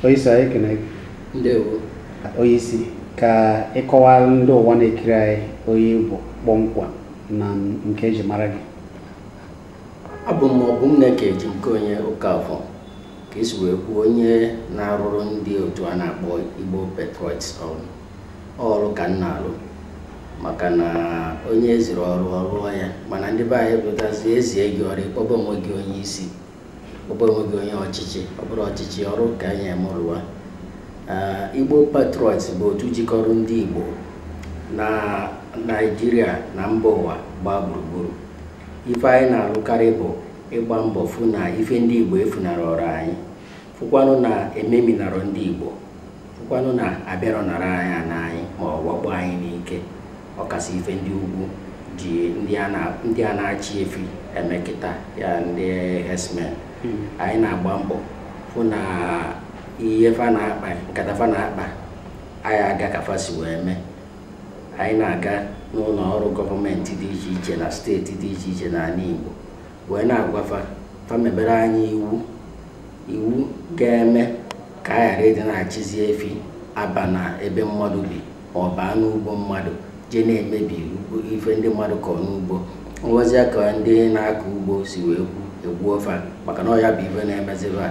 Oisa ekene ndewo oyisi ka ịkọwara ndị ụwa na-ekiri anyị onye Igbo kpọmkwem na nke eji mara gị. abụ m na-eke eji nke onye Okafọ ka esi wee kwuo onye na-arụrụ ndị otu a na-akpọ Igbo Patriots ọrụ ka m na-alụ maka na onye eziri ọrụ ya mana ndị be anyị pụtazi ezie gị ọrụ ịkpọba onwe gị onye isi kpọba onwe gị onye ọchịchị ọ bụrụ ọchịchị ọrụ ka anyị emụrụwa. Igbo Patriots bụ otu jikọrọ ndị Igbo na Naịjirịa na mba ụwa gbaa gburugburu. Ife anyị na-alụkarị bụ ịgba mbọ fụ na ife ndị Igbo efunara ọrụ anyị, fụkwanụ na ememinarọ ndị Igbo, fụkwanụ na abịarọnara anyị n'anyị ma ọ wakpo anyị n'ike, ọkasị ife ndị ugwu ji ndị a na-achị efi emekịta ya ndị herdsmen. Anyị na-agba mbọ fụ na ihe fa na-akpa nkata fa na-akpa anyị aga ka fa si wee mee. Anyị na-aga n'ụlọ ọrụ gọọmenti dị iche iche na steeti dị iche iche n'ala Igbo wee na-agwa fa mebere anyị iwu ga-eme ka a ghara ịdị na-achịzi efi aba na ebe mmadụ bi ma ọ baa n'ugbo mmadụ jee na-emebi ife ndị mmadụ kọrọ n'ugbo. Ngwazia ka ndị na-akọ ugbo si wee egbuo fa maka na ọ ya bụ ife na-emezibe a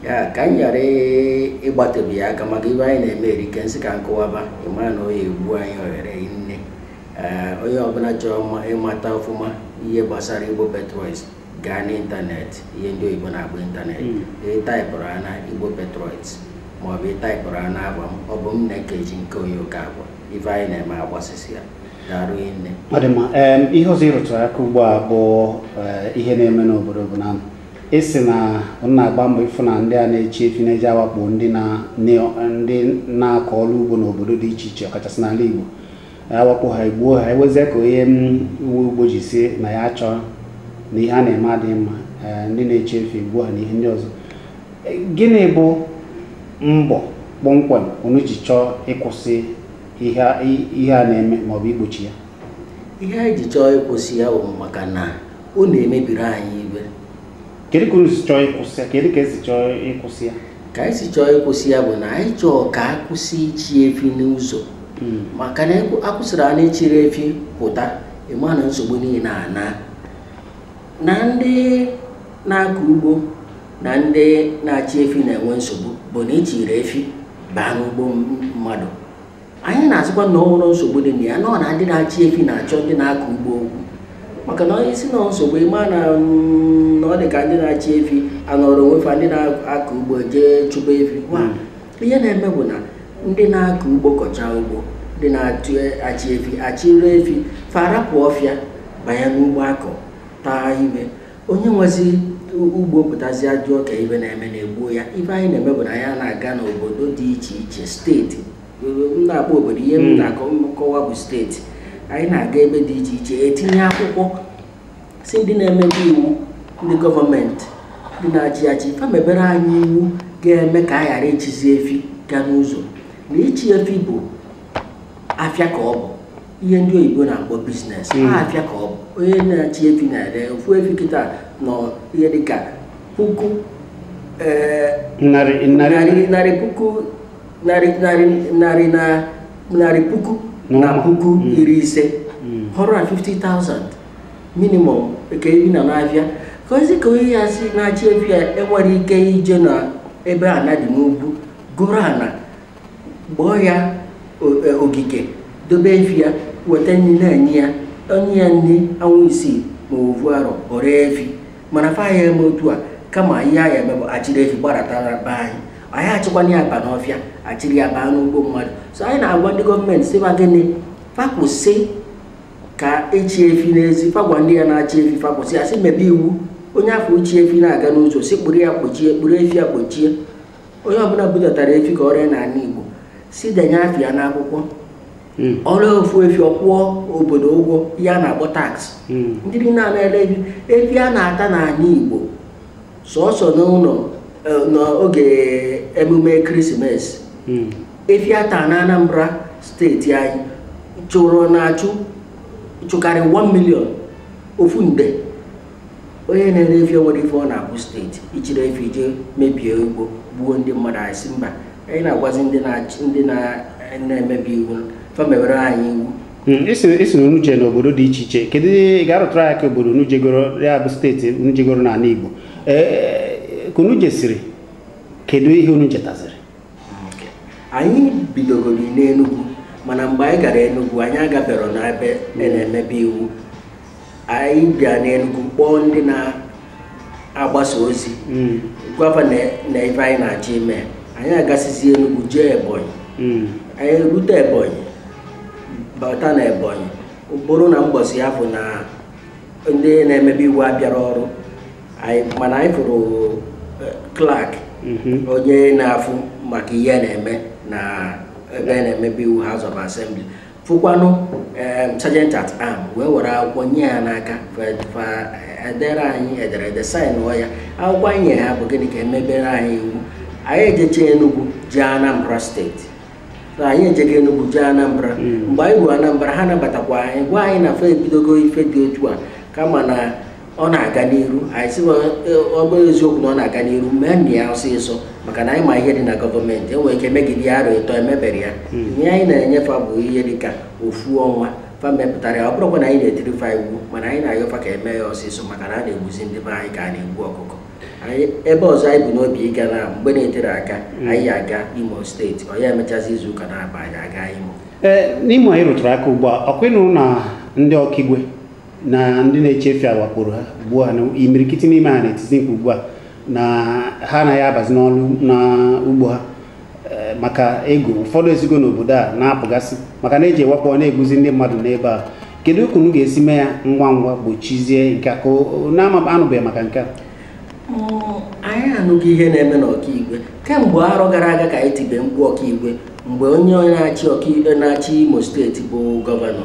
ya ka anyị ghara ịgbatebi ya aka maka ibe anyị na-eme erike nsị ka nkụwaba ịma na onye egbu anyị ohere nne. Onye ọbụla chọrọ ịmata ọfụma ihe gbasara Igbo Patriots gaa n'ịntanetị, ihe ndị oyibo na-akpọ ịntanetị, ịtaịpụrụ na Igbo Patriots maọbụ ịtaịpụrụ na agwa m ọ bụ m na-eke eji nke onye Okafọ ife anyị na-eme agbasịsị ya darụ nne. Ọ dị mma. Ihe ọzọ ịrụtụrụ aka ugbu a bụ ihe na-eme n'obodo bụ na isi na na-agba mbọ ịfụ na ndị a na-echi efi na-eji awakpo ndị na-akọ ọrụ ugbo n'obodo dị iche iche ọkachasị n'ala Igbo awakpo ha egbuo ha ewezie ka onye uwe ugbo ji si na ya chọrọ na ihe a na-eme adịghị mma, ndị na-echi efi egbuo ha na ihe ndị ọzọ. Gịnị bụ mbọ kpọmkwem unu ji chọọ ịkwụsị ihe a na-eme maọbụ igbochi ya? Ihe anyị ji chọọ ịkwụsị ya bụ maka na ọ na-emebiri anyị ibe. Kedu ka unu si chọọ ịkwụsị ya? Kedu ka esi chọọ ịkwụsị ya? Ka anyị si chọọ ịkwụsị ya bụ na anyị chọọ ka akwụsị ichi efi n'ụzọ maka na akwụsịrị a na-echiri efi pụta ịma na nsogbu niile na ndị na-akọ ugbo na ndị na-achị efi na-enwe nsogbu bụ na ichiri efi baa n'ugbo mmadụ. Anyị na-asịkwa na ọhụrụ nsogbu dị na ya nọ na ndị na-achị efi na-achọ ndị na-akọ ugbo okwu maka na onye isi na nsogbu ịma na ọ dị ka ndị na-achị efi anọrọ onwefa ndị na-akọ ugbo jee chụba efi. Ihe na-eme bụ na ndị na-akọ ugbo kọcha ugbo, ndị na-achị efi achịrị efi farapụ ọfịa banye n'ugbo akọ taa ime. Onye nwezi ugbo pụtazi ajụọ ka ibe na-eme na-egbuo ya. Ife anyị na-eme bụ na ya na-aga n'obodo dị iche iche steeti, m na-akpọ obodo ihe m na-akọwa bụ steeti. Anyị na-aga ebe dị iche iche etinye akwụkwọ si ndị na-emebi iwu, ndị gọọmenti, ndị na-achị achị fa mebere anyị iwu ga-eme ka a ghara ichizi efi gaa n'ụzọ. Na ichi efi bụ afịa ka ọ bụ, ihe ndị oyibo na-akpọ biznes. Afịa ka ọ bụ. Onye na-achị efi na-ere ofu efi kịta nọ ihe dịka narị puku na puku 50, 150,000 minimum ka ebi na n'afịa. Ka ozi ka onye ya si na-achị efi ya enwere ike ije na ebe ana dị n'ugwu goro ana gbọọ ya ogige dobe efi ya weta nri na-enye ya onye ya nri anwụ isii ma ovu arọ ọrụ efi mana fa ya eme otu a kama ihe anyị eme bụ achịrị efi gbaratara be anyị achịkwana ya aba n'ọfịa achịrị ya baa n'ugbo mmadụ. So anyị na-agwa ndị gọọmenti sịba gịnị fakwụsị ka echi efi n'ezi, fagwa ndị ya na-achị efi fakwụsị ya sị mebe iwu onye afọ uchi efi na-aga n'ụzọ si kpụrụ ya kpochie, kpụrụ efi ya kpochie. Onye ọbụla budatara efi ka ọrịa n'ala Igbo si denye afọ ya n'akwụkwọ ọrụ ofu efi ọkwụọ obodo ụgwọ ya na-akpọ tax. Ndị niile na-ele efi a na-ata n'ala Igbo sọsọ n'ụlọ n'oge emume ekeresimesi. Efi ata na Anambra steeti anyị chụrụ na-achụ chụkarị 1 million ofu nde onye na-ere efi nwere ife ọ na-abụ steeti ichiri efi ije mebie ugbo gbuo ndị mmadụ anyị si mba anyị na-agwazi ndị na-emebi iwu famewere anyị iwu isi na unu je n'obodo dị iche iche kedu ga-arụtụrụ ya ka obodo unu jegoro ya bụ steeti unu jegoro n'ala Igbo ka unu jesiri kedu ihe unu jetaziri anyị bidogoro n'Enugu mana mgbe anyị gara Enugu anyị agabero n'ebe na-emebi iwu anyị bịa n'Enugu kpọọ ndị na-agbasa ozi gwafa na ife anyị na-achọ ime anyị agasizi Enugu jee Ebonyi anyị rute Ebonyi bata na Ebonyi bụrụ na mbọsị afọ na ndị na-emebi iwu abịara ọrụ mana anyị fụrụ Clark onye na-afụ maka ihe na-eme na ebe na-emebi iwu House of Assembly fụkwanụ Sergeant at Arm wee were akwụkwọ nye ya n'aka edere anyị ederede saịnụ ya akwụkwọ anyị ha bụ gịnị ka emebere anyị iwu anyị ejeche Enugu jee Anambra steeti anyị ejega Enugu jee Anambra mgbe anyị ruo Anambra ha nabatakwa anyị gwa anyị na fe ebidogo ife dị otu a kama na ọ na-aga n'iru anyị sị ọ bụrụ eziokwu na ọ na-aga n'iru mee nna ya ọsịsọ maka na anyị ma ihe dị na gọọmenti enwere ike megide ya arụ ịtọ emebere ya ihe anyị na-enyefe bụ ihe dịka ofu ọnwa fa mepụtara ya ọ bụrụkwa na anyị na-etiri fa iwu mana anyị na-ayọfa ka eme ya ọsịsọ maka na a na-egbuzi ndị be anyị ka a na-egbu ọkụkọ ebe ọzọ anyị bụ n'obi ịga na mgbe na-etere aka anyị aga Imo steeti ọ ya emechazi izu ụka na-aba anyị aga Imo n'Imo anyị rụtụrụ aka ugbu a ọkwenụ na ndị ọkaigwe na ndị na-echefi awakporo ha ugbu a na imirikiti n'ime ha na-etizi mkpu ugbu a na ha anaghị abazi n'ọrụ n'ugbo ha maka ego ụfọdụ ezigo n'obodo a na-apụgasị maka na eji ewakpo na-egbuzi ndị mmadụ n'ebe a kedu ka unu ga-esi mee ya ngwa ngwa gbochizie nke ka anụbeghị maka nke a anyị anụghị ihe na-eme n'ọkaigwe kemgbe arọ gara aga ka anyị tibe mkpu ọkaigwe mgbe onye na-achị Imo steeti bụ gọvanọ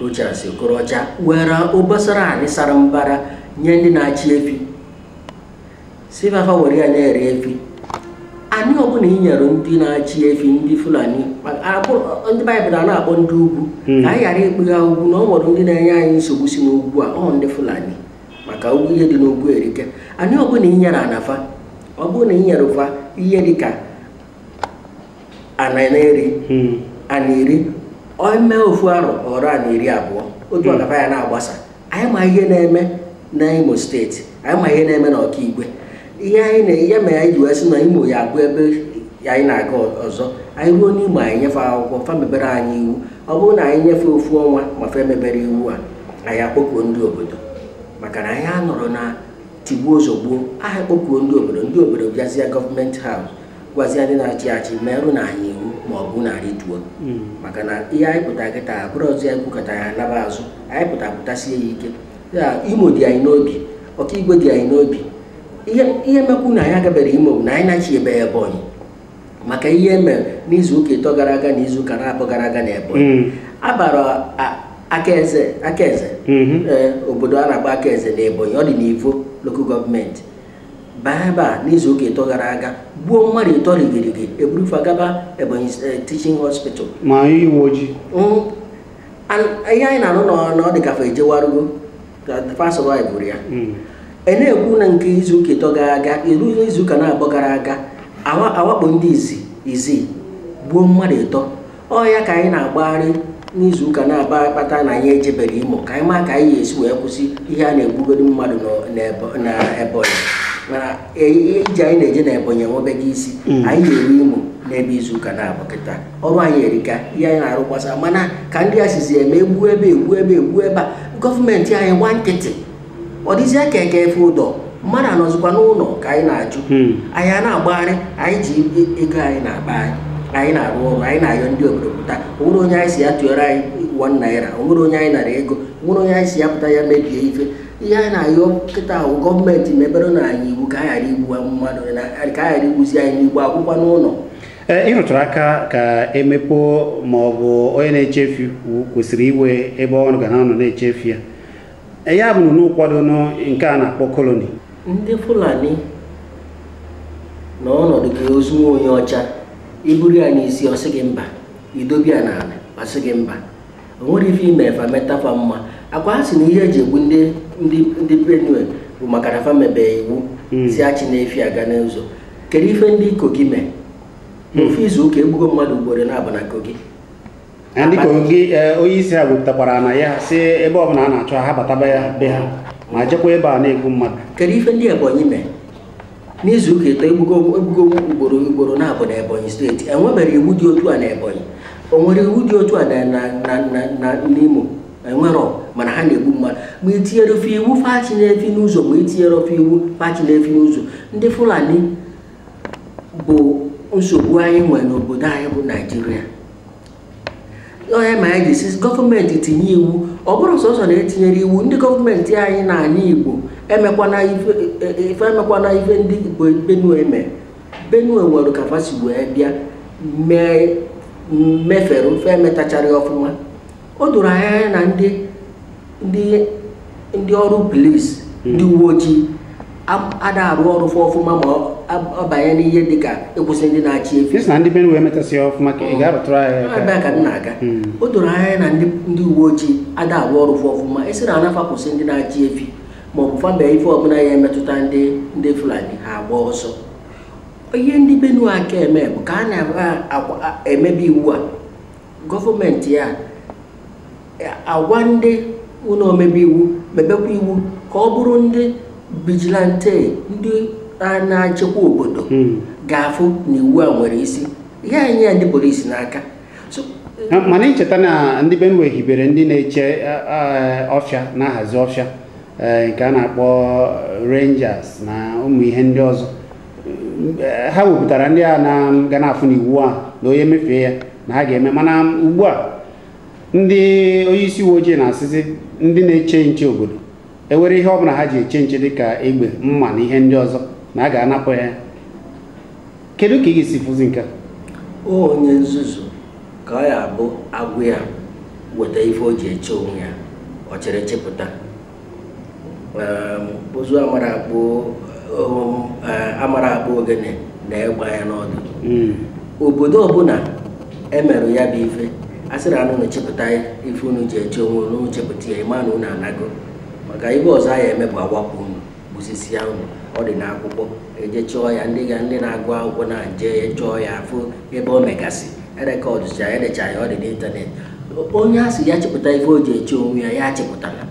Rochas Okorocha were obosara anyị sara mbara nye ndị na-achị efi sifafa were ya na-ere efi anyị ọbụla inyere ndị na-achị efi ndị Fulani ndị Baịbụl na-akpọ ndị ugwu ka anyị ghara ikpughe ugwu na ọ nwere ndị na-enye anyị nsogbu si n'ugwu a ọ ndị Fulani maka ugwu ihe dị n'ugwu erike anyị ọbụla inyere anafa ọ bụrụ na inyere ụfa ihe dịka ana iri ome ofu arọ ọrụ a na 20 otu ọgafa ya na-agbasa anyị ma ihe na-eme na Imo steeti anyị ma ihe na-eme n'ọkaigwe ihe mere anyị ji wee sị na Imo ya abụ ebe anyị na-aga ọzọ anyị ruo n'Imo anyị nyefe akwụkwọ fa mebere anyị iwu ọ bụrụ na anyị nyefe ofu ọnwa ma fa emebere iwu a anyị akpọkuo ndị obodo maka na anyị anọrọ na tigbuo ozugbo anyị kpọkuo ndị obodo bịazie gọọmenti haus gwazie ndị na-achị achị merụ na anyị iwu ma ọ bụ na rituo maka na ihe anyị pụta kịta bụrụ ọzọ ya kwukọta ya naba azụ anyị pụtasie ya ike ya Imo dị anyị n'obi ọkaigwe dị anyị n'obi ihe mekwu na anyị agabere Imo bụ na anyị na-achị ebe Ebonyi maka ihe mere n'izu ụka ịtọ gara aga na izu ụka na-abụ gara aga na Ebonyi abara Akaeze obodo a na-agba Akaeze na Ebonyi ọ dị n'Ivo local gọọmenti baa ebe a n'izu ụka ịtọ gara aga gbuo mmadụ ịtọ rigirigi eburufa gaba Ebonyi teaching hospital ma iwe ojii ihe anyị na-anụ na ọ dị kafe ejewarugo fasọvaịvụrụ ya na-ekwu na nke izu ụka ịtọ gara aga izu ụka na-abụ gara aga awakpo ndị izi gbuo mmadụ ịtọ ọ ya ka anyị na-agbagharị n'izu ụka na-aba akpata na anyị ejebere Imo ka anyị maa ka anyị ga-esi wee kwụsị ihe a na-egbugoro mmadụ na Ebonyi mana iji anyị na-eje na Ebonyi enwebeghị isi anyị na-eru Imo n'ebe izu ụka na-abụ kịta ọrụ anyị erika ihe anyị na-arụ gbasa mana ka ndị asịzi eme egbu ebe a gọọmenti anyị gba nkịtị ọ dịzie ka eke efe ụdọ mmadụ anọzikwa n'ụlọ ka anyị na-ajụ anyị a na-agbagharị anyị ji ego anyị na-akpa anyị na-arụ ọrụ anyị na-ayọ ndị obodo pụta onwere onye anyị si ya tụọrọ anyị 1 naira onwere onye anyị nara ego onwere onye anyị si ya pụta ya mebie ife ihe anyị na-ayọ kịta ahụ gọọmenti mebere na anyị iwu ka anyị ghara igbu mmadụ ka anyị ghara igbuzi anyị n'igbo akwụkwọ n'ụlọ ị rụtụrụ aka ka emepe ma ọ bụ onye na-echefu kwesịrị iwe ebe ọrụ ga na-anọ na-echefu ya bụ n'ụkwado nke a na-akpọ koloni ndị Fulani na ọnọdụ ka ozu nwa onye ọcha iburu ya n'isi ọsị gị mba idobi ya n'ala ọsị gị mba onwere ife ime fa metafa mma akwa ha si na ihe eji egbu ndị Benue bụ maka na fa mebe iwu si achị na-efi aga n'ụzọ. Kedu ife ndị Kogi mee n'ofe izu ụka egbugo mmadụ ugboro na-abụ na Kogi? Ndị Kogi onye isi ha wepụtakwara na ya si ebe ọbụla a na-achọ ha bataba ya be ha ma jekwa ebe a na-egbu mmadụ. Kedu ife ndị Ebonyi mee n'izu ụka eto egbugo ugboro na-abụ na Ebonyi steeti? Enwebere iwu dị otu a na Ebonyi, o nwere iwu dị otu a na n'Imo? Enwero, mana ha na-egbu mmadụ. Ma etinyere ofe iwu fachi na-efi n'ụzọ, ma etinyere ofe iwu fachi na-efi n'ụzọ, ndị Fulani bụ nsogbu anyị nwere n'obodo anyị bụ Naijiria. Onye ma anyị ji gọọmenti tinye iwu, ọ bụrụ sọsọ na-etinyere iwu, ndị gọọmenti anyị na-anya Igbo emekwana ife ndị Benue eme. Benue nwere ka fasi wee bịa mefere ofe emetachara ọfụma. O doro anya na ndị ọrụ polisi, ndị uwe ojii ada arụ ọrụ ọfụma ma ọ banye n'ihe dịka ịkwụsị ndị na-achị efi. Na ndị Benue emetasị ọfụma ka ị ga-arụtụrụ anyị ka na-aga. O doro anya na ndị uwe ojii ada arụ ọrụ ọfụma esi na anafa kwụsị ndị na-achị efi ma ọ bụ fabia ife ọbụla ya emetụta ndị Fulani ha agba ọsọ. Ihe ndị Benue aka eme bụ ka a na-emebe iwu a, gọọmenti ya agwa ndị ụlọ omebe iwu mebekwa iwu ka ọ bụrụ ndị vigilante, ndị na-achịkwa obodo ga-afụ na iwu a nwere isi. Ihe anyị ya ndị polisi n'aka. Mana icheta na ndị Benue hibere ndị na-eche ọfịa na-ahazi ọfịa nke a na-akpọ Rangers na ụmụ ihe ndị ọzọ. Ha wepụtara ndị a ga na-afụ n'iwu a na onye mefee ya na ha ga-eme, mana ugbu a ndị onye isi uwe ojii na-asịzi ndị na-eche nche obodo ewere ihe ọbụla ha ji eche nche dịka egbe, mma na ihe ndị ọzọ na a ga-anapụ ya. Kedu ka ị ga-esi fụzi nke? Onye nzuzu ka ọ ya bụ agwụ ya weta ife o ji eche onwe ya, ọ chere chepụta ozu amara akpụ ogene na egba ya n'ọdụ. Obodo ọbụla emerụ ya bụ ife a sịrị anụ na chepụta ife unu ji eche onwe unu chepụta ya ịma na unu anago, maka ibe ọzọ ya eme bụ agbapụ unu gbusisi ya unu. Ọ dị n'akwụkwọ eje chọọ ya, ndị na-agụ akwụkwọ na nje chọọ ya afụ ebe o megasị erekọdụcha ya, edecha ya, ọ dị n'ịntanetị. Onye a sị ya chepụta ife o ji eche onwe ya, ya chepụtara.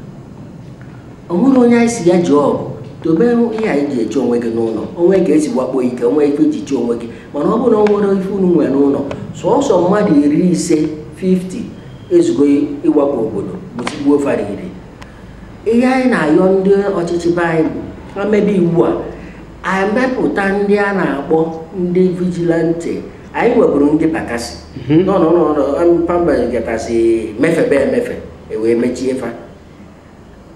O nwere onye anyị si ya ji ọgụ tobe ihe anyị ji eche onwe gị n'ụlọ, onwe ka esi wakpo ike, onwe ife ji che onwe gị. Mana ọ bụrụ na o nwere ife unu nwere n'ụlọ, sọọsọ mmadụ 50 ezugo ịwakpo obodo bụzigbuo fariri. Ihe anyị na-ayọ ndị ọchịchị be anyị bụ ha mebe iwu a, emepụta ndị a na-akpọ ndị vigilante. Anyị nweburu ndị pakasị pamba gatasị mefebe emefe ewee mechie fa.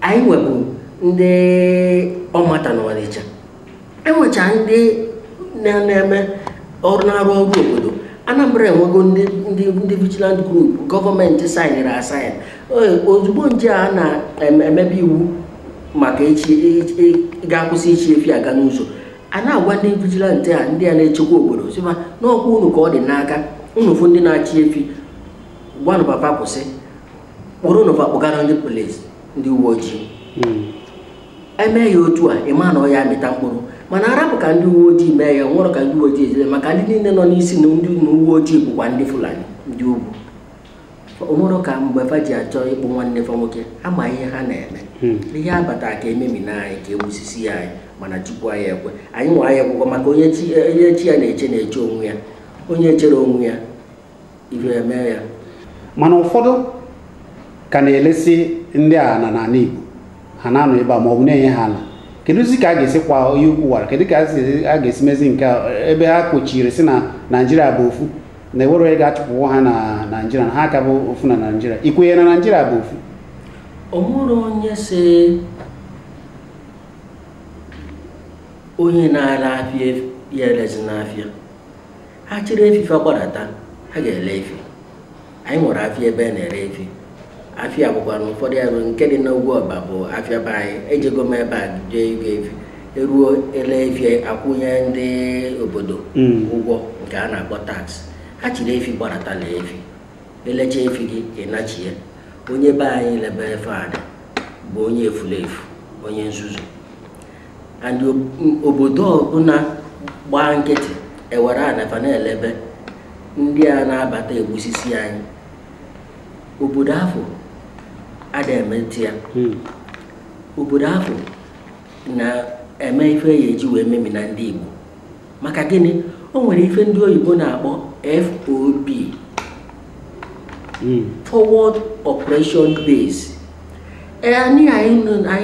Anyị nweburu ndị ọmata na Ọnịcha, enwecha ndị na-eme ọrụ na-arụ ọrụ obodo. Anambra enwego ndị vigilant group gọọmenti saịnịrị asaịn. Ozugbo nje a na-emebe iwu maka ga-akwụsị ichi efi aga n'ụzọ, a na-agwa ndị vigilant a, ndị a na-echekwa obodo sịba n'ọkwa unu ka ọ dị n'aka, unu fụ ndị na-achị efi gwanụ papa kwụsị, kpụrụ nụfa kpụgara ndị polisi, ndị uwe ojii. Eme ya otu a ịma na ọ ya amịta mkpụrụ. Mana arapụ ka ndị uwe ojii mee ya, nwụrụ ka ndị uwe ojii ejide, maka ndị niile nọ n'isi na ndị uwe ojii bụkwa ndị Fulani, ndị ugwu. Onwere ka mgbe fa ji achọ ịkpụ nwanne fa nwoke ama ihe ha na-eme. Ihe abata ka ememina anyị ka egbusisi anyị, mana Chukwu anyị ekwe. Anyị nwa anyị ekwụkwọ maka onye chi ya na-eche onwe ya, onye chere onwe ya ife eme ya. Mana ụfọdụ ka na-elesi ndị a n'ala Igbo ha na-anọ ebe a ma ọ bụ na-enye ha ala. Kedụzi ka a ga-esi kwa onye ukwu wara, kedu ka a ga-esi mezi nke ebe ha kpochiri si na Naijiria bụ ofu na ewere onye ga-achụpụ ha na Naijiria na ha aka bụ ofu na Naijiria? Ikwenye na Naijiria bụ ofu? O nwere onye si onye na-ala afịa ya elezi n'afịa, ha chịrị efife gbadata ha ga-ele efi. Anyị nwere afịa ebe na-ere efi. Afịa bụkwa na ụfọdụ ebe nke dị n'ugwu ọba bụ afịa be anyị. Ejego m ebe a jee ịga efi, eruo ele efi akwụnye ndị obodo ụgwọ nke a na-akpọ tax. Ha chịrị efi gbadata lee efi, elecha efi gị ịnachi ya. onye be anyị lebe efe ada bụ onye efulefu, onye nzuzu. And obodo ọbụla gbaa nkịtị ewere anafa na-elebe ndị a na-abata egbusisi anyị, obodo afọ ada emeti ya. Obodo afọ na-eme ife ya eji wee memi na ndị Igbo. Maka gịnị? O nwere ife ndị oyibo na-akpọ FOB, Forward Operation Base. Anyị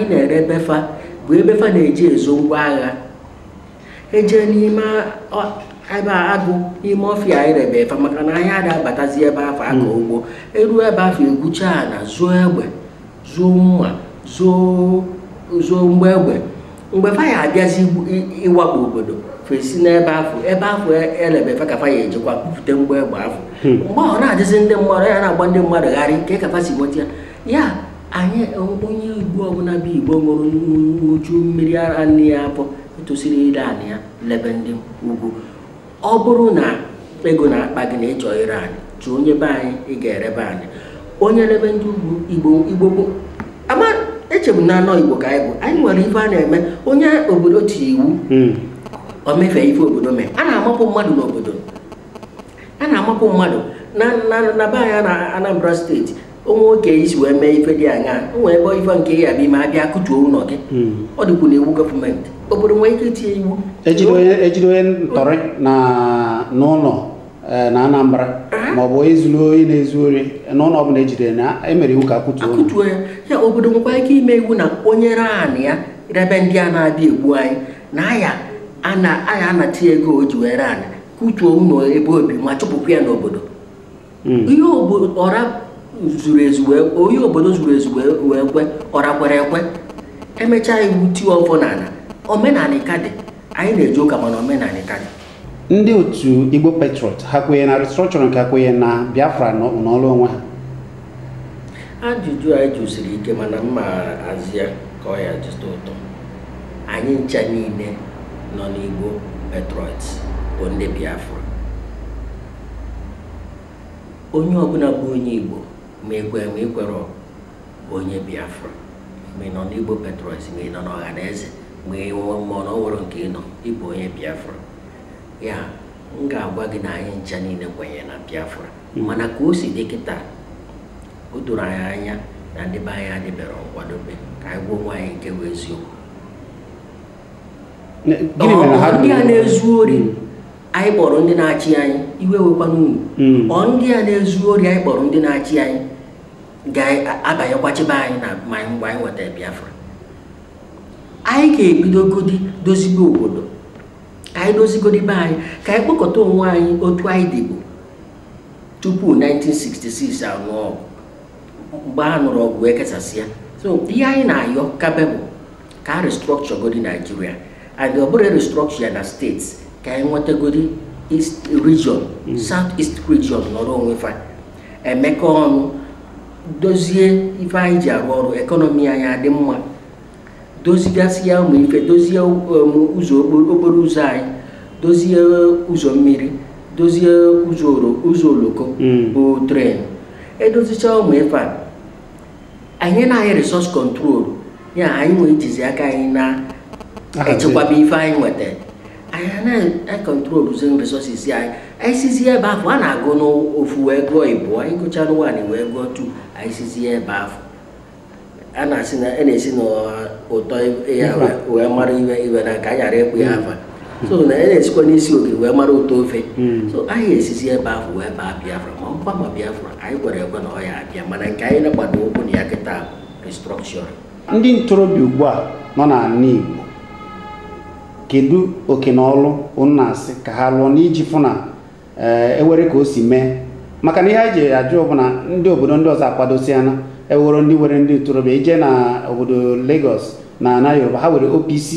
na-erebefa bụ ebefa na-eji ezo ngwa agha eje n'ime ebe agụ n'ime ọfịa anyị rebefa, maka na anyị ada abatazi ebe afọ aka ugbo eru ebe afọ egwucha na zuo egbe, zuo mma, zuo mgbe egbe. Mgbe fa ya abịazi ịwakpo obodo fesi n'ebe afọ elebefa ka fa ya ejikwa bupute mgbe egbe afọ. Mgbe ọ na-adịzi ndị mmadụ ya na-agba ndị mmadụ gharị ka kafa si nweta ya. Anyị onye Igbo ọbụla bụ Igbo ṅụrụ uju mmiri ara nne ya afọ etosiri ile anị ya lebe ndị ugwu. Ọ bụrụ na ego na-akpa gị na ịchọ ire anyị, chọọ onye be anyị ị ga-erebe anyị. Onye lebe ndị ugwu Igbo bụ ama echebu na anọ Igbo ka anyị bụ. Anyị nwere ife a na-eme, onye obodo ti iwu o mefe ife obodo mee, a na-amapụ mmadụ n'obodo, a na-amapụ mmadụ na be anyị na Anambra steeti. Onwe oke isi wee mee ife dị anya, onwe ebe ife nke ya bụ ime abịa kụtuo ụlọ gị. Ọ dịkwu na iwu gọọmenti obodo nwere ike itinye iwu ejide onye ntọrị n'ụlọ na Anambra ma ọ bụ ezulu onye na-ezu ori n'ụlọ ọbụla ejidere na emere iwu ka akụtuo ya. Ya obodo nwekwa ike ime iwu na onye raanị ya rebe ndị a na-abịa egbu anyị na anya anati ego o ji were anyị kụtuo ụlọ ebe obi ma chụpụkwa ya n'obodo. Ihe ọra zuru ezu onye obodo zuru ezu wee kwe, ọra kwere ekwe, emechaa iwu tiwa ọfọ n'ala. Omenala ka dị, anyị na-eji ụka mana omenala ka dị. Ndị otu Igbo Patriot ha kwenye na restructuring ka kwenye na Biafra n'ọlụ onwe ha? Ajụjụ anyị jụsiri ike mana mma azịa ka ọ ya jụta ụtọ. Anyị ncha niile nọ n'Igbo Patriot bụ ndị Biafra. Onye ọbụla bụ onye Igbo ma ekwe ma ekwere onye Biafra, ma ị nọ n'Igbo Patriot, ma ị nọ n'ọhaneze, ma ị nọ n'ọnwụrụ nke ị nọ, ịbụ onye Biafra. Ya m ga-agwa gị na anyị ncha niile kwenye na Biafra, mana ka o si dị kịta o doro anyị anya na ndị be anyị adịbere nkwadobe ka anyị gwa onwe anyị nke bụ eziokwu. Ndị a na-ezu ori anyị kpọrọ ndị na-achị anyị iwe wekwana unu. Ndị a na-ezu ori anyị kpọrọ ndị na-achị anyị ga-abanyekwachibe anyị na mgbe anyị nwetara Biafra. Anyị ga-ebidogodi dozibe obodo, ka anyị dozigodi be anyị, ka anyị kpọkọta onwe anyị otu anyị dịbụ tupu 1966 anụ ọgụ, mgbe a nụrụ ọgụ wee kesasịa. So ihe anyị na-ayọ kabe bụ ka a restructure godi Nigeria, and ọ bụrụ restructure ya na steeti, ka anyị nwetagodi East region, South East region nọrọ onwe fa, emekọ ọnụ, dozie ife anyị ji arụ ọrụ, ekọnọmi anyị adị mma, dozigasị ya ụmụ ife, dozie okporo ụzọ anyị, dozie ụzọ mmiri, dozie ụzọ oloko bụ tren, edozicha ụmụ ife a, anyị na-anyị resource control ya, anyị nwee ijizi aka anyị na-echekwaba ife anyị nwetara. Anyị na-control using resources anyị. Anyị sizi ebe afọ a na-agụ n'ofu wee gụọ ịbụọ, anyị gụcha n'ụwanị wee gụọ 2, anyị sizi ebe afọ a na-asị na na-esi n'ụtọ ya wee mara iwe na ka anyị ghara ekwu ya afa. So na na-esikwa n'isi oge wee mara ụtọ ofe. So anyị esizi ebe afọ wee baa Biafra, ma mkpa ma Biafra anyị gwara ekwe na ọ ya abịa, mana nke anyị na-agbado okwu na ya kịta restructure. Ndị ntorobịa ugbu a nọ n'ala Igbo, kedu oke na ọlụ unu na-asị ka ha lụọ n'iji fụ na ewere ka o si mee? Maka na ihe anyị ji ajụ bụ na ndị obodo ndị ọzọ akwadosiana ewere ndị were ndị ntorobịa ije na obodo Lagos na Yoruba, ha were OPC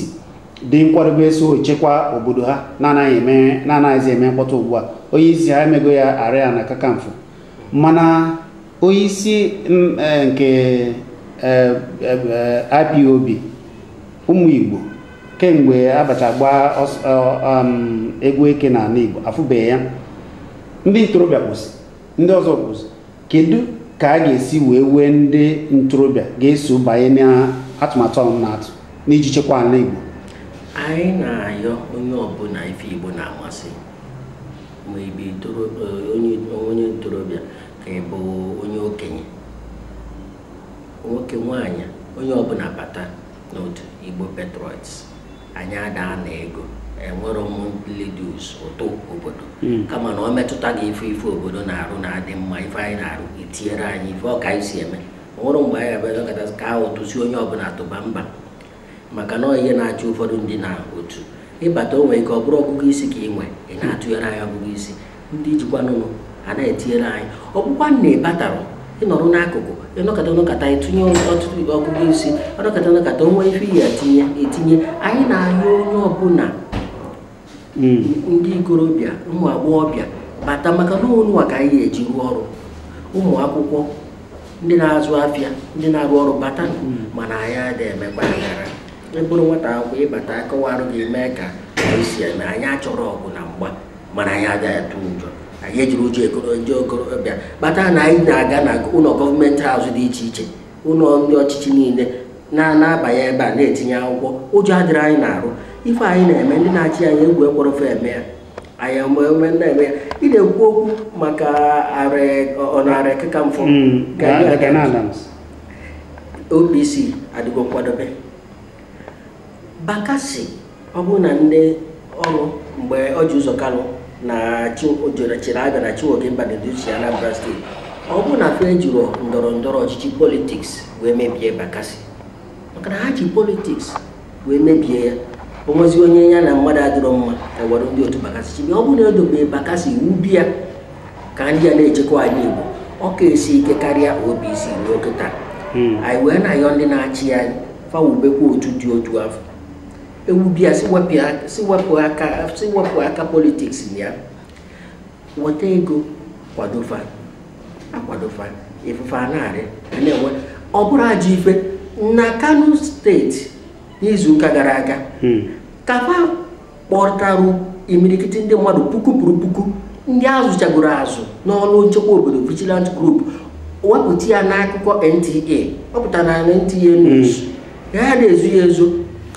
dị nkwadobe so chekwa obodo ha na-anaghịzi eme mkpọtụ ugbu a. Onye isi ha emego ya arịa na kakamfụ, mana onye isi nke IPOB ụmụ Igbo kemgbe Abacha gbaa egwu eke n'ala Igbo afụbeghị ya. Ndị ntorobịa kwụsị, ndị ọzọ kwụsị. Kedu ka a ga-esi wee ndị ntorobịa ga-eso banye n'atụmatụ ọmụmatụ n'iji chekwa ala Igbo? Anyị na-ayọ onye ọbụla ife Igbo na-amasị, ma ibe onye ntorobịa ka ị bụ onye okenye, nwoke nwaanyị, onye ọbụla bata n'otu Igbo Patriots. Anyị ada na ego enwere leaders ụtọ obodo, kama na ọ metụta gị ife obodo na-arụ na-adị mma, ife anyị na-arụ itinyere anyị ife ọ ka anyị si eme. Nwere mgbe anyị ga-abịa ka ahụ tụsi onye ọbụla tụba mba, maka na ihe na-achụ ụfọdụ ndị na otu ịbata onwe ike ọ bụrụ ọgụgụ isi ka ị nwe, ị na-atụnyere anyị ọgụgụ isi, ndị jikwa n'ụlọ a na-etinyere anyị ọkpụkpa na ịbatara ịnọrọ n'akụkụ ịnọkọta ịtụnye ọtụtụ ọgụgụ isi ọnọkọta onwe ife ya etinye. Anyị na-ayọ onye ọbụla, ndị ikorobịa, ụmụ agbọghọbịa bata, maka na ụnụnwa ka anyị ga-eji rụọ ọrụ. Ụmụ akwụkwọ, ndị na-azụ afịa, ndị na-arụ ọrụ bata, mana anyị adịghị emekpa aghara. Ịbụrụ nwata akwụkwọ ịbata akọwarụ gị mee ka anyị si eme. Anyị achọrọ ọgụ na mgba, mana anyị adịghị atụ ụjọ. Anyị ejiri ụjọ okorobịa bata na anyị na-aga na ụlọ gọọmenti haụs dị iche iche, ụlọ ndị ọchịchị niile na-abanye ebe a na-etinye akwụkwọ. Ụjọ adịrị anyị na-arụ ife anyị na-eme. Ndị na-achị anyị egwu ekpọrọfe eme ya, anyị eme na-eme ya. Ị na-ekwu okwu maka ọnarị kịka mfọ OPC adịgo nkwadobe. Bakasị ọ bụ na ndị ọrụ mgbe ọ ji ụzọ Kalụ na chịrị abịa na Chinwoke Mbadeduchi Anambra steeti, ọ bụ na fe jiri ndọrọ ọchịchị politiks wee mebie Bakasị, maka na ha ji politiks wee mebie ya. Onwezi onye ya na mmadụ adịrọ mma ewere ndị otu Bakasị chibi. Ọ bụ na edobe Bakasị iwu bịa ka ndị a na-echekwa anyị Igbo, ọ ka esi ike karịa OPC ruo kịta. Anyị wee na-ayọ ndị na-achị anyị fawubekwa otu dị otu afọ ewubia si wepụ aka politiks ya, weta ego kwadofa ifufe anarị na-enwe. Ọ bụrụ ajọ ife na Kano steeti n'izuụka gara aga kafa kpọtarụ imirikiti ndị mmadụ puku ndị azụchagoro azụ n'ọnụ nchekwa obodo Vigilant Group, wepụta ya n'akụkọ NTA, wepụtara na NTA News. Ya na-ezu ya ezo.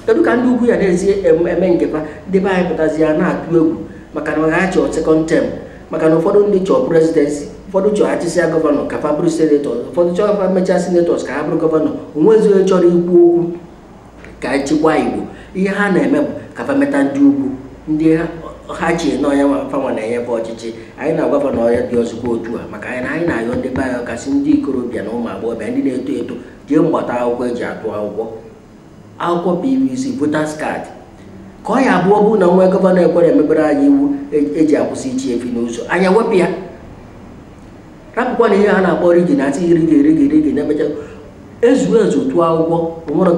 Kedu ka ndị ugwu ya na-ezi eme nkepa ndị be anyị pụtazi ya na-atụ egwu maka na ha chọọ second term, maka na ụfọdụ ndị chọọ presidency, ụfọdụ chọọ achịsịa gọvanọ ka fa bụrụ senators, ụfọdụ chọọ fa mechaa senators ka ha bụrụ gọvanọ. Onwezi onye chọrọ ikwu okwu ka echekwa Igbo. Ihe ha na-eme bụ ka fa meta ndị ugwu, ndị ha chi n'ọnya fanwa na-enye bụ ọchịchị. Anyị na-agwafa na ọya dị ọzụkwa otu a, maka anyị na-ayọ ndị be anyị kasị ndị ikorobịa na ụmụ agbọghọbịa ndị na-eto eto jee mgbata akwụkwọ eji atụ akwụkwọ PVC voters card, ka ọ ya abụọ bụ na nwa gọvanọ ekwere emebere anyị iwu eji akwụsị ichi efi n'ụzọ. Anyị wepụ ya, rapụkwa na ihe a na-akpọ rigi na ati rigi na-emecha ezu tụọ akwụkwọ. Nwere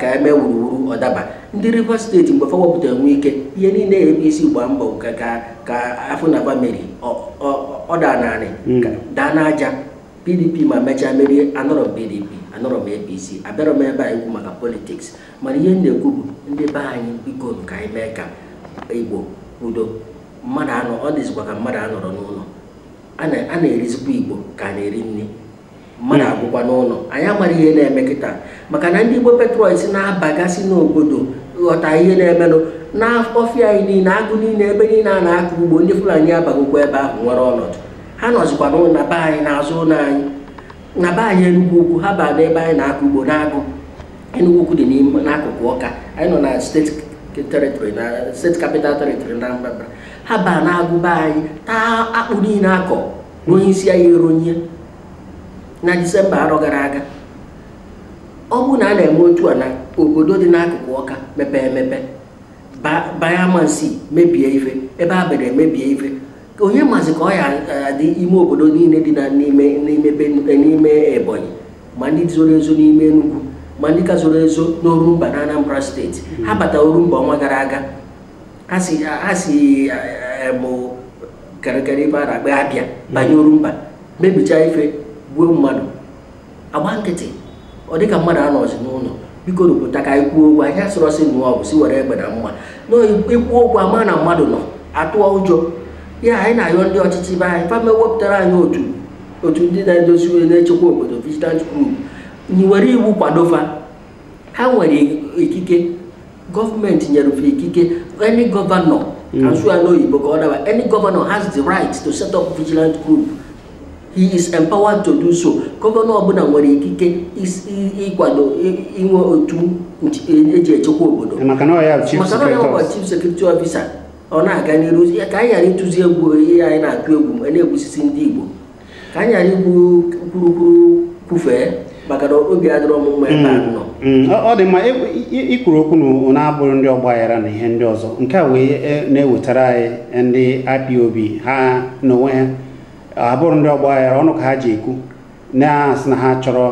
ka eme wuruwuru ọdaba. Ndị Rivers steeti mgbe fa wepụtara nwe ike ihe niile APC gba mbọ ka afọ na famili ọ daa naanị daa n'aja. PDP ma mechaa merie, anọrọ PDP anọrọ m APC, abịara m ebe a ikwu maka politiks. Mana ihe na-ekwu bụ ndị be anyị biko ka anyị mee ka Igbo udo. Mmadụ anọ ọ dịzikwa ka mmadụ anọrọ n'ụlọ, a na-erizikwa Igbo ka a na-eri nri. Mmadụ agwụkwa n'ụlọ. Anyị amara ihe na-eme kịta, maka na ndị Igbo Patriots na-abagasị n'obodo ghọta ihe na-emenụ n'ọfịa anyị niile, agụ niile, ebe niile a na-akụ ugbo. Ndị Fulani abagokwa ebe ahụ nwere ọnọdụ. Ha nọzikwa n'ụlọ na be anyị n'azụ ụlọ anyị, na be anyị Enugu Ukwu. Ha baa n'ebe anyị na-akụ ugbo n'agụ. Enugu Ukwu dị n'akụkụ Ọka. Anyị nọ na steeti capital territory na Anambra. Ha baa n'agụ be anyị taa akpụ niile akọ n'onye isi anyị eronye na Disemba arọ gara aga. Ọ bụ na a na-eme otu a na obodo dị n'akụkụ Ọka mepee emepe, Bayamansi mebie ife, ebe Abede mebie ife, onye maazị ka ọ ya adị ime obodo niile dị na n'ime Ebonyi, ma ndị zoro ezo n'ime Enugu, ma ndị ka zoro ezo n'Orumba na Anambra steeti. Ha bata Orumba ọnwa gara aga, ha si karịkarị ebe a na-akpa Abịa banye Orumba, mebicha ife, gbuo mmadụ, agba nkịtị. Ọ dịka mmadụ anọzi n'ụlọ. Biko rụpụta ka anyị kwuo okwu. Anyị asọrọ sị nụọ ọgụ si were egbe na mma n'ikwu okwu ama na mmadụ nọ atụọ ụjọ. Ya anyị na-ayọ ndị ọchịchị be anyị fa mewepụtara anyị otu ndị na-edozi na-echekwa obodo vigilante group nwere iwu kwadofa ha nwere ikike gọọmenti nyere ofe ikike any governor asụ ya n'oyibo ka ọ daba any governor has the right to set up vigilant group. He is empowered to do so. Gọvanọ ọbụla nwere ikike ịkwado inwe otu eji echekwa obodo maka na ya chief security officer ọ na-aga n'iru ka anyị ghara ịtụzi egwu ihe anyị na-atụ egwu na-egwusisi ndị Igbo ka anyị ghara igbu kwurukwuru kwufee maka na obi adịrọ m mma ebe a nọ. Ọ dị mma ikwuru okwu na abụrụ ndị ọgbaghara na ihe ndị ọzọ nke a wee na-ewetara anyị ndị IPOB ha n'onwe ha abụrụ ndị ọgbaghara ọnụ ka ha ji ekwu na-asị na ha chọrọ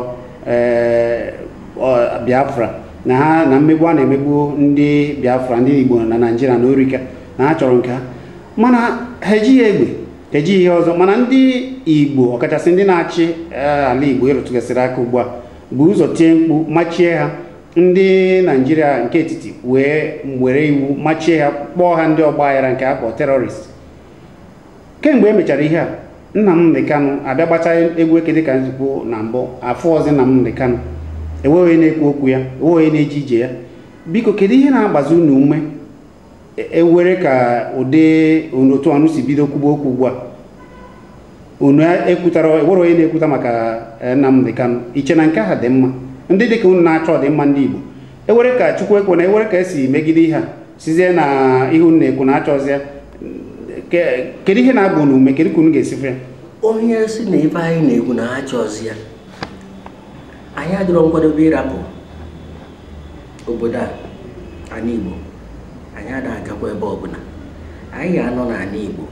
Biafra na ha na mmegbu a na-emegbu ndị Biafra ndị Igbo na Naịjirịa na Orika na ha chọrọ nke ha mana ha ejighị egbe ha ejighị ihe ọzọ mana ndị Igbo ọkachasị ndị na-achị ala Igbo ịrụtụgasịrị aka ugbu a bụ ụzọ tie mkpu machie ha ndị Naịjirịa nke etiti were iwu machie ha kpọọ ha ndị ọgbaghara nke akpọ terrorist. Kemgbe e mechara ihe a Nnamdi Kanu abịa gbacha egwu eke dịka nzikwu na mbụ afọ ọzọ Nnamdi Kanu enweghị na-ekwu okwu ya enweghị na-eji ije ya biko kedu ihe na-agbazi unu ume ewere ka ụdị otu ọnụ si bido kwuba okwu ugbu a unu ekwutara ewere onye na-ekwuta maka Nnamdi Kanu iche na nke ha dị mma ndị dịka unu na-achọ ọdịmma ndị Igbo ewere ka Chukwu ekwe na ewere ka esi megide ihe a sizie na ihe unu na-ekwu na achọzi ya kedu ihe na-agba unu ume kedu ka unu ga-esifre ya onye si na ife anyị na-ekwu na achọzi ya anyị adịrọ nkwadobe ịrapụ obodo a ana Igbo anyị adịghị agakwa ebe ọbụla anyị ga-anọ n'ala Igbo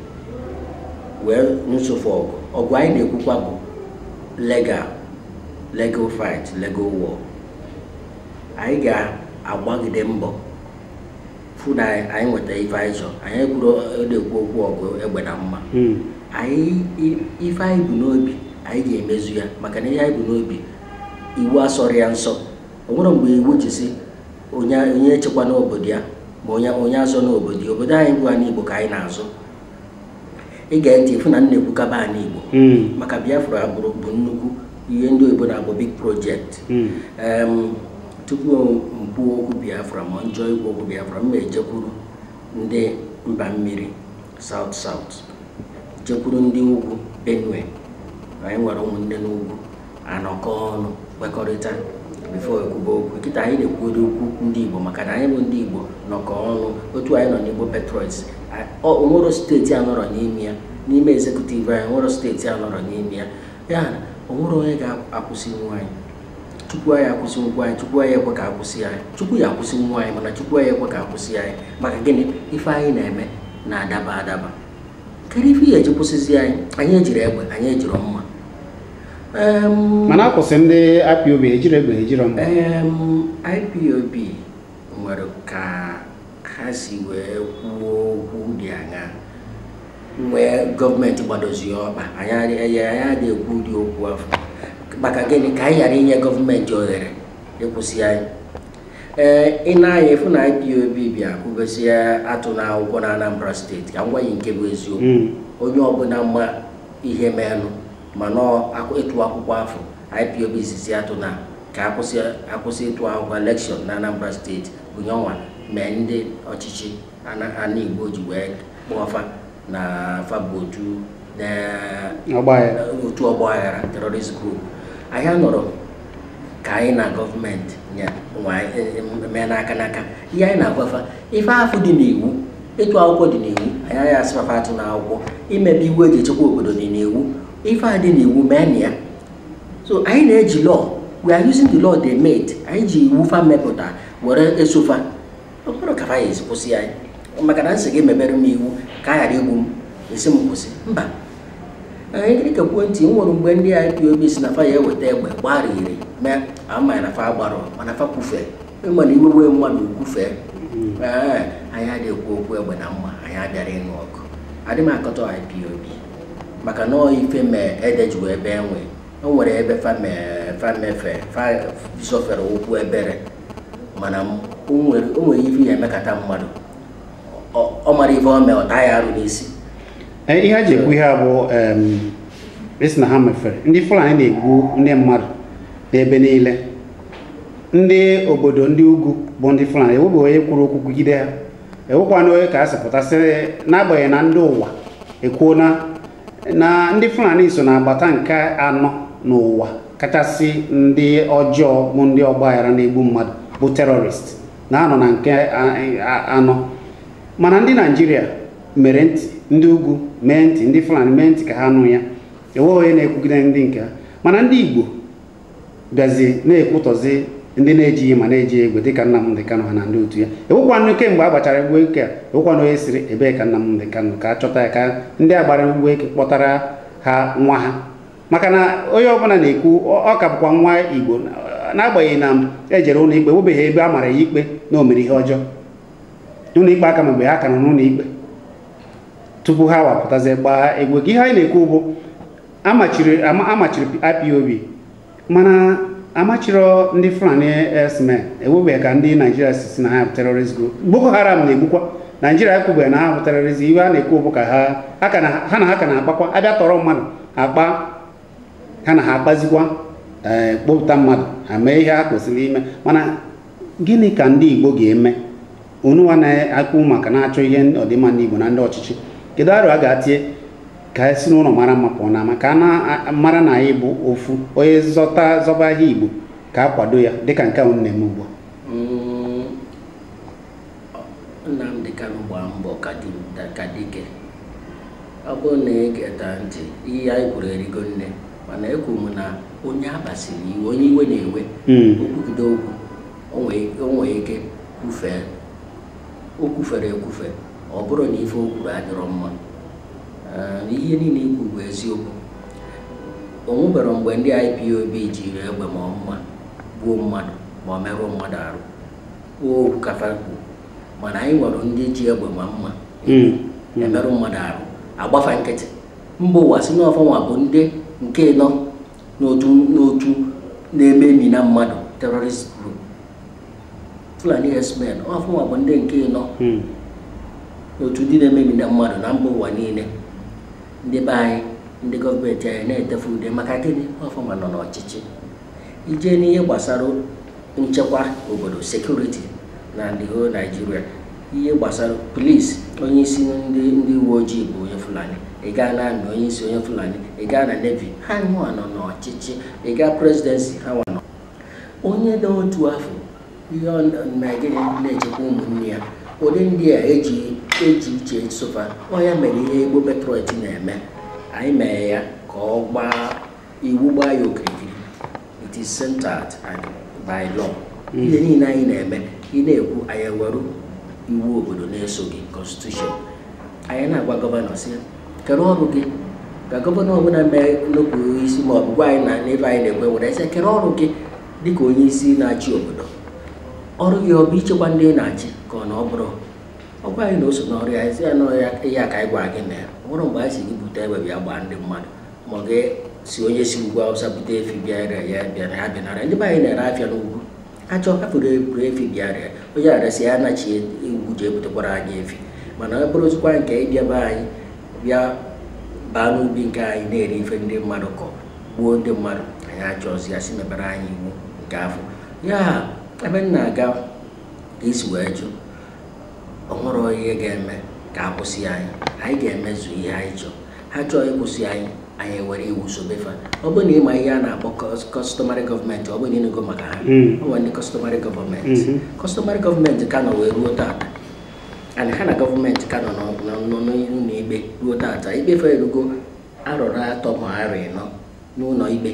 wee nsofu ọgụ anyị na-ekwukwa bụ legal fight, legal war. Anyị ga-agbagide mbọ fụ na anyị nweta ife anyị chọrọ. Anyị kwuru ekwu okwu ọgụ egbe na mma. Ife anyị bụ n'obi anyị ga-emezu ya maka na ihe anyị bụ n'obi iwu asọrọ ya nsọ. O nwere mgbe iwu ji si onye echekwa n'obodo ya ma onye azọ n'obodo ya. Obodo anyị bụ ana Igbo ka anyị na-azụ. Ị ga-eti fụ na nnekwukaba ana Igbo maka Biafra bụ nnukwu ihe ndị oyibo na-abụ big project. Tupu mpụ okwu Biafra ma njọ ikwu okwu Biafra m ejekwuru ndị mba mmiri South jekwuru ndị ugwu Benue. Anyị nwere ụmụnne n'ugwu anọkọ ọnụ kwekọrịta before ekwuba okwu. Kịta anyị na-ekwudo okwu ndị Igbo maka na anyị bụ ndị Igbo nọkọ ọnụ otu anyị nọ n'Igbo Patriots. Onwero steeti a nọrọ n'ime ya n'ime executive anyị nwere steeti a nọrọ n'ime ya ya onwere onye ga-akwụsị nwa anyị. Chukwu anyị akwụsị nwa anyị, Chukwu anyị ekwe ka akwụsị anyị. Chukwu ya akwụsị nwa anyị mana Chukwu anyị ekwe ka akwụsị anyị maka gịnị? Ife anyị na-eme na-adaba. Kedu ife ihe eji kwụsịzi anyị? Anyị ejiri egbe, anyị ejiri mma. Mana akwụsị ndị IPOB ejiri egbe ejiri mma. IPOB nwere ka ha si wee kwuo okwu dị anya wee gọọmenti gbadozie ọkpa. Anyị adịghị ekwu ụdị okwu afọ maka gịnị? Ka anyị ghara inye gọọmenti ohere ịkwụsị anyị. Ị na-anya efu na IPOB bịa kwubesi atụ n'akwụkwọ na Anambra steeti ka ngwa yi nke bụ eziokwu. Onye ọbụla mma ihe menụ mana ịtụ akwụkwọ afọ IPOB sisi atụ na ka akwụsị ịtụ akwụkwọ elekshọn na Anambra steeti bụ nyenwa mee ndị ọchịchị ana Igbo ji wee kpọfa na fabotu na otu ọgbaghara terrorist group. Anyị nọrọ ka anyị na gọọmenti mee n'aka ihe anyị na-agwafa ife afọ dị n'iwu, ịtụ akwụkwọ dị n'iwu. Anyị asịfafa atụ n'akwụkwọ imebe iwu eji echekwa obodo dị n'iwu. Ife a dị n'iwu mee na ya. So anyị na-eji law, we are using the law they made. Anyị ji iwu fa mepụta were esofa. Ọ bụrụ ka fa ya esi kwụsị anyị maka na nsị gị mebere m iwu ka a ghara igbu m esi m kwụsị mba. Anyị dịka kwuo ntị nwere mgbe ndị IPOB si na fa ya eweta egbe gbariri mee ama na fa gbarọ mana fa kwufee ịma na iwe wee mmadụ kwufee. Anyị adịghị ekwu okwu egbe na mma. Anyị abịara ịnụ ọgụ. Adị m akọtọ IPOB maka na ife mee edeji wee ebe o nwere ebe fa sofere okwu ebere mana o nwere ife ya emekata mmadụ ọ mara ife o mee ọta ya arụ n'isi. Ihe a ji ekwu ihe a bụ esi na ha mefere ndị Fulani na-egbu ndị mmadụ n'ebe niile. Ndị obodo ndị ugwu bụ ndị Fulani ewebe onye kwuru okwu kwugide ha, ewekwana onye ka a sịpụtasịrị n'agbanyeghị na ndị ụwa ekwuo na ndị Fulani so na agbata nke anọ n'ụwa kachasị ndị ọjọọ bụ ndị ọgbaghara na-egbu mmadụ bụ terrorist na-anọ na nke anọ. Mana ndị Naijiria mere ntị, ndị ugwu mee ntị, ndị Fulani mee ntị ka ha nụ ya, enweghị onye na-ekwugide ndị nke ha. Mana ndị Igbo bịazi na-ekwutọzi ndị na-ejighị ma na-eji egwe dịka Nnamdi Kanu ha na ndị otu ya. Ewekwanụ kemgbe a gbachara egwu eke a, ewekwanụ onye siri ebee ka Nnamdi Kanu ka a chọta ya, ka ndị agbara egwu eke kpọtara ha nwa ha. Maka na onye ọbụla na-ekwu ọ ka bụkwa nwa Igbo, n'agbanyeghị na ejere ụlọ ikpe, ewebeghị ebe a mara ya ikpe na o mere ihe ọjọọ. Ụlọ ikpe aka mgbe ha ka nọ n'ụlọ ikpe tupu ha wapụtazie gbaa egwu. Ihe anyị na-ekwu bụ amachiri IPOB, mana amachiro ndị Fulani herdsmen. Ewebeghị ka ndị Naijiria si na ha bụ terrorist group. Boko Haram na-egbukwa Naijiria, ekwubeghị na ha bụ terrorist. Iwe a na-ekwu bụ ka ha na ha ka na-akpakwa, abịa tọrọ mmadụ akpa ha na ha akpazikwa kpọpụta mmadụ ha mee ihe ha kwesịrị ime. Mana gịnị ka ndị Igbo ga-eme? Onunwa na-akpụ maka na-achọ ihe ọdịmma ndị Igbo na ndị ọchịchị, kedu arụ a ga-atie ka esi n'ụlọ mara mma pụọ na maka na mara na anyị bụ ofu onye zọba ahịa Igbo ka a kwado ya dịka nke ahụ na-eme ugbu a? Nnamdi Kanu gbaa mbọ ka dike. Ọ bụrụ na egeta ntị ihe anyị kwuru erigo nne, mana ekwu m na onye abasiri iwe, onye iwe na-ewe okwugide okwu, o nwee ike o kwufere ekwufe, ọ bụrụ na ife o kwuru adịrọ mma. Ihe niile ikwu bụ eziokwu. O nwebere mgbe ndị IPOB jiri egbe ma mma gbuo mmadụ ma ọ merụọ mmadụ arụ, okwu kafa kwu. Mana anyị nwere ndị ji egbe ma mma emerụ mmadụ arụ agbafa nkịtị. Mba ụwa si n'ọfọnwa bụ ndị nke nọ n'otu na-eme na mmadụ, terrorist group. Fulani herdsmen ọfọnwa bụ ndị nke nọ n'otu ndị na-eme na mmadụ na mba ụwa niile. Ndị be anyị, ndị gọọmenti anyị na-etefu ude maka gịnị? Ọfọnwa nọ n'ọchịchị. Ije n'ihe gbasara nchekwa obodo, security na ndị ho Naijiria, ihe gbasara polisi, onye isi ndị uwe ojii bụ onye Fulani, ị gaa na amị onye isi onye Fulani, ị gaa na Navy ha nwa nọ n'ọchịchị, ị gaa presidency ha nwa nọ. Onye dị otu afọ ihe Naijiria na-echekwa ụmụnne ya, ụdị ndị a eji uche sofa. Onye mere ihe Igbo Patriot na-eme, anyị mee ya ka ọ gbaa iwu, gbaa ya okirikiri. It is centered by law. Ihe niile anyị na-eme, ị na-ekwu anyị ewere iwu obodo na-eso gị constitution. Anyị na-agwa gọvanọ sị kere ọrụ gị, ka gọvanọ ọbụla mee nnukwu isi ma ọ bụ gwa anyị na n'ebe anyị na-ekwe were ese kere ọrụ gị dịka onye isi na-achị obodo. Ọrụ gị ọ bụ ichekwa ndị na-achị ka ọ na ọ bụrụ ọgwa anyị na o so n'ọrụ ya ezi ya ihe aka anyị gwa gị na ya. Nwere mgbe anyị si gị bute egbe bịa gbaa ndị mmadụ, ma ọ gị si onye si ugwu Awụsa bute efi bịa rịa ya bịa na ya bịanara. Ndị be anyị na-ere afịa n'ugwu, achọ afụrụ eburu efi bịa rịa, onye arịasị ya anachi egwu ji ebutekwara anyị efi. Mana ọ bụrụzikwa nke ịbịa be anyị bịa baa n'ubi nke anyị na-eri ife ndị mmadụ kọ, gbuo ndị mmadụ, anyị achọzi ya si mepere anyị iwu nke afọ ya. Ebe m na-aga ka isi wee jụ, o nwere ihe ga-eme ka akwụsị anyị ga-emezu ihe anyị chọrọ. Ha chọọ ịkwụsị anyị ewere iwu sobefa. Ọ bụ na ịma ihe a na-akpọ customary government, ọ bụ na ịnụgo maka ha, ọ nwere ndị customary government. Customary government ka nọ wee ruo tata, and ha na gọọmenti ka nọ n'ụlọ ikpe ruo tata. Ikpe fe erugo arọrọ 3 ma 4 n'ụlọ ikpe.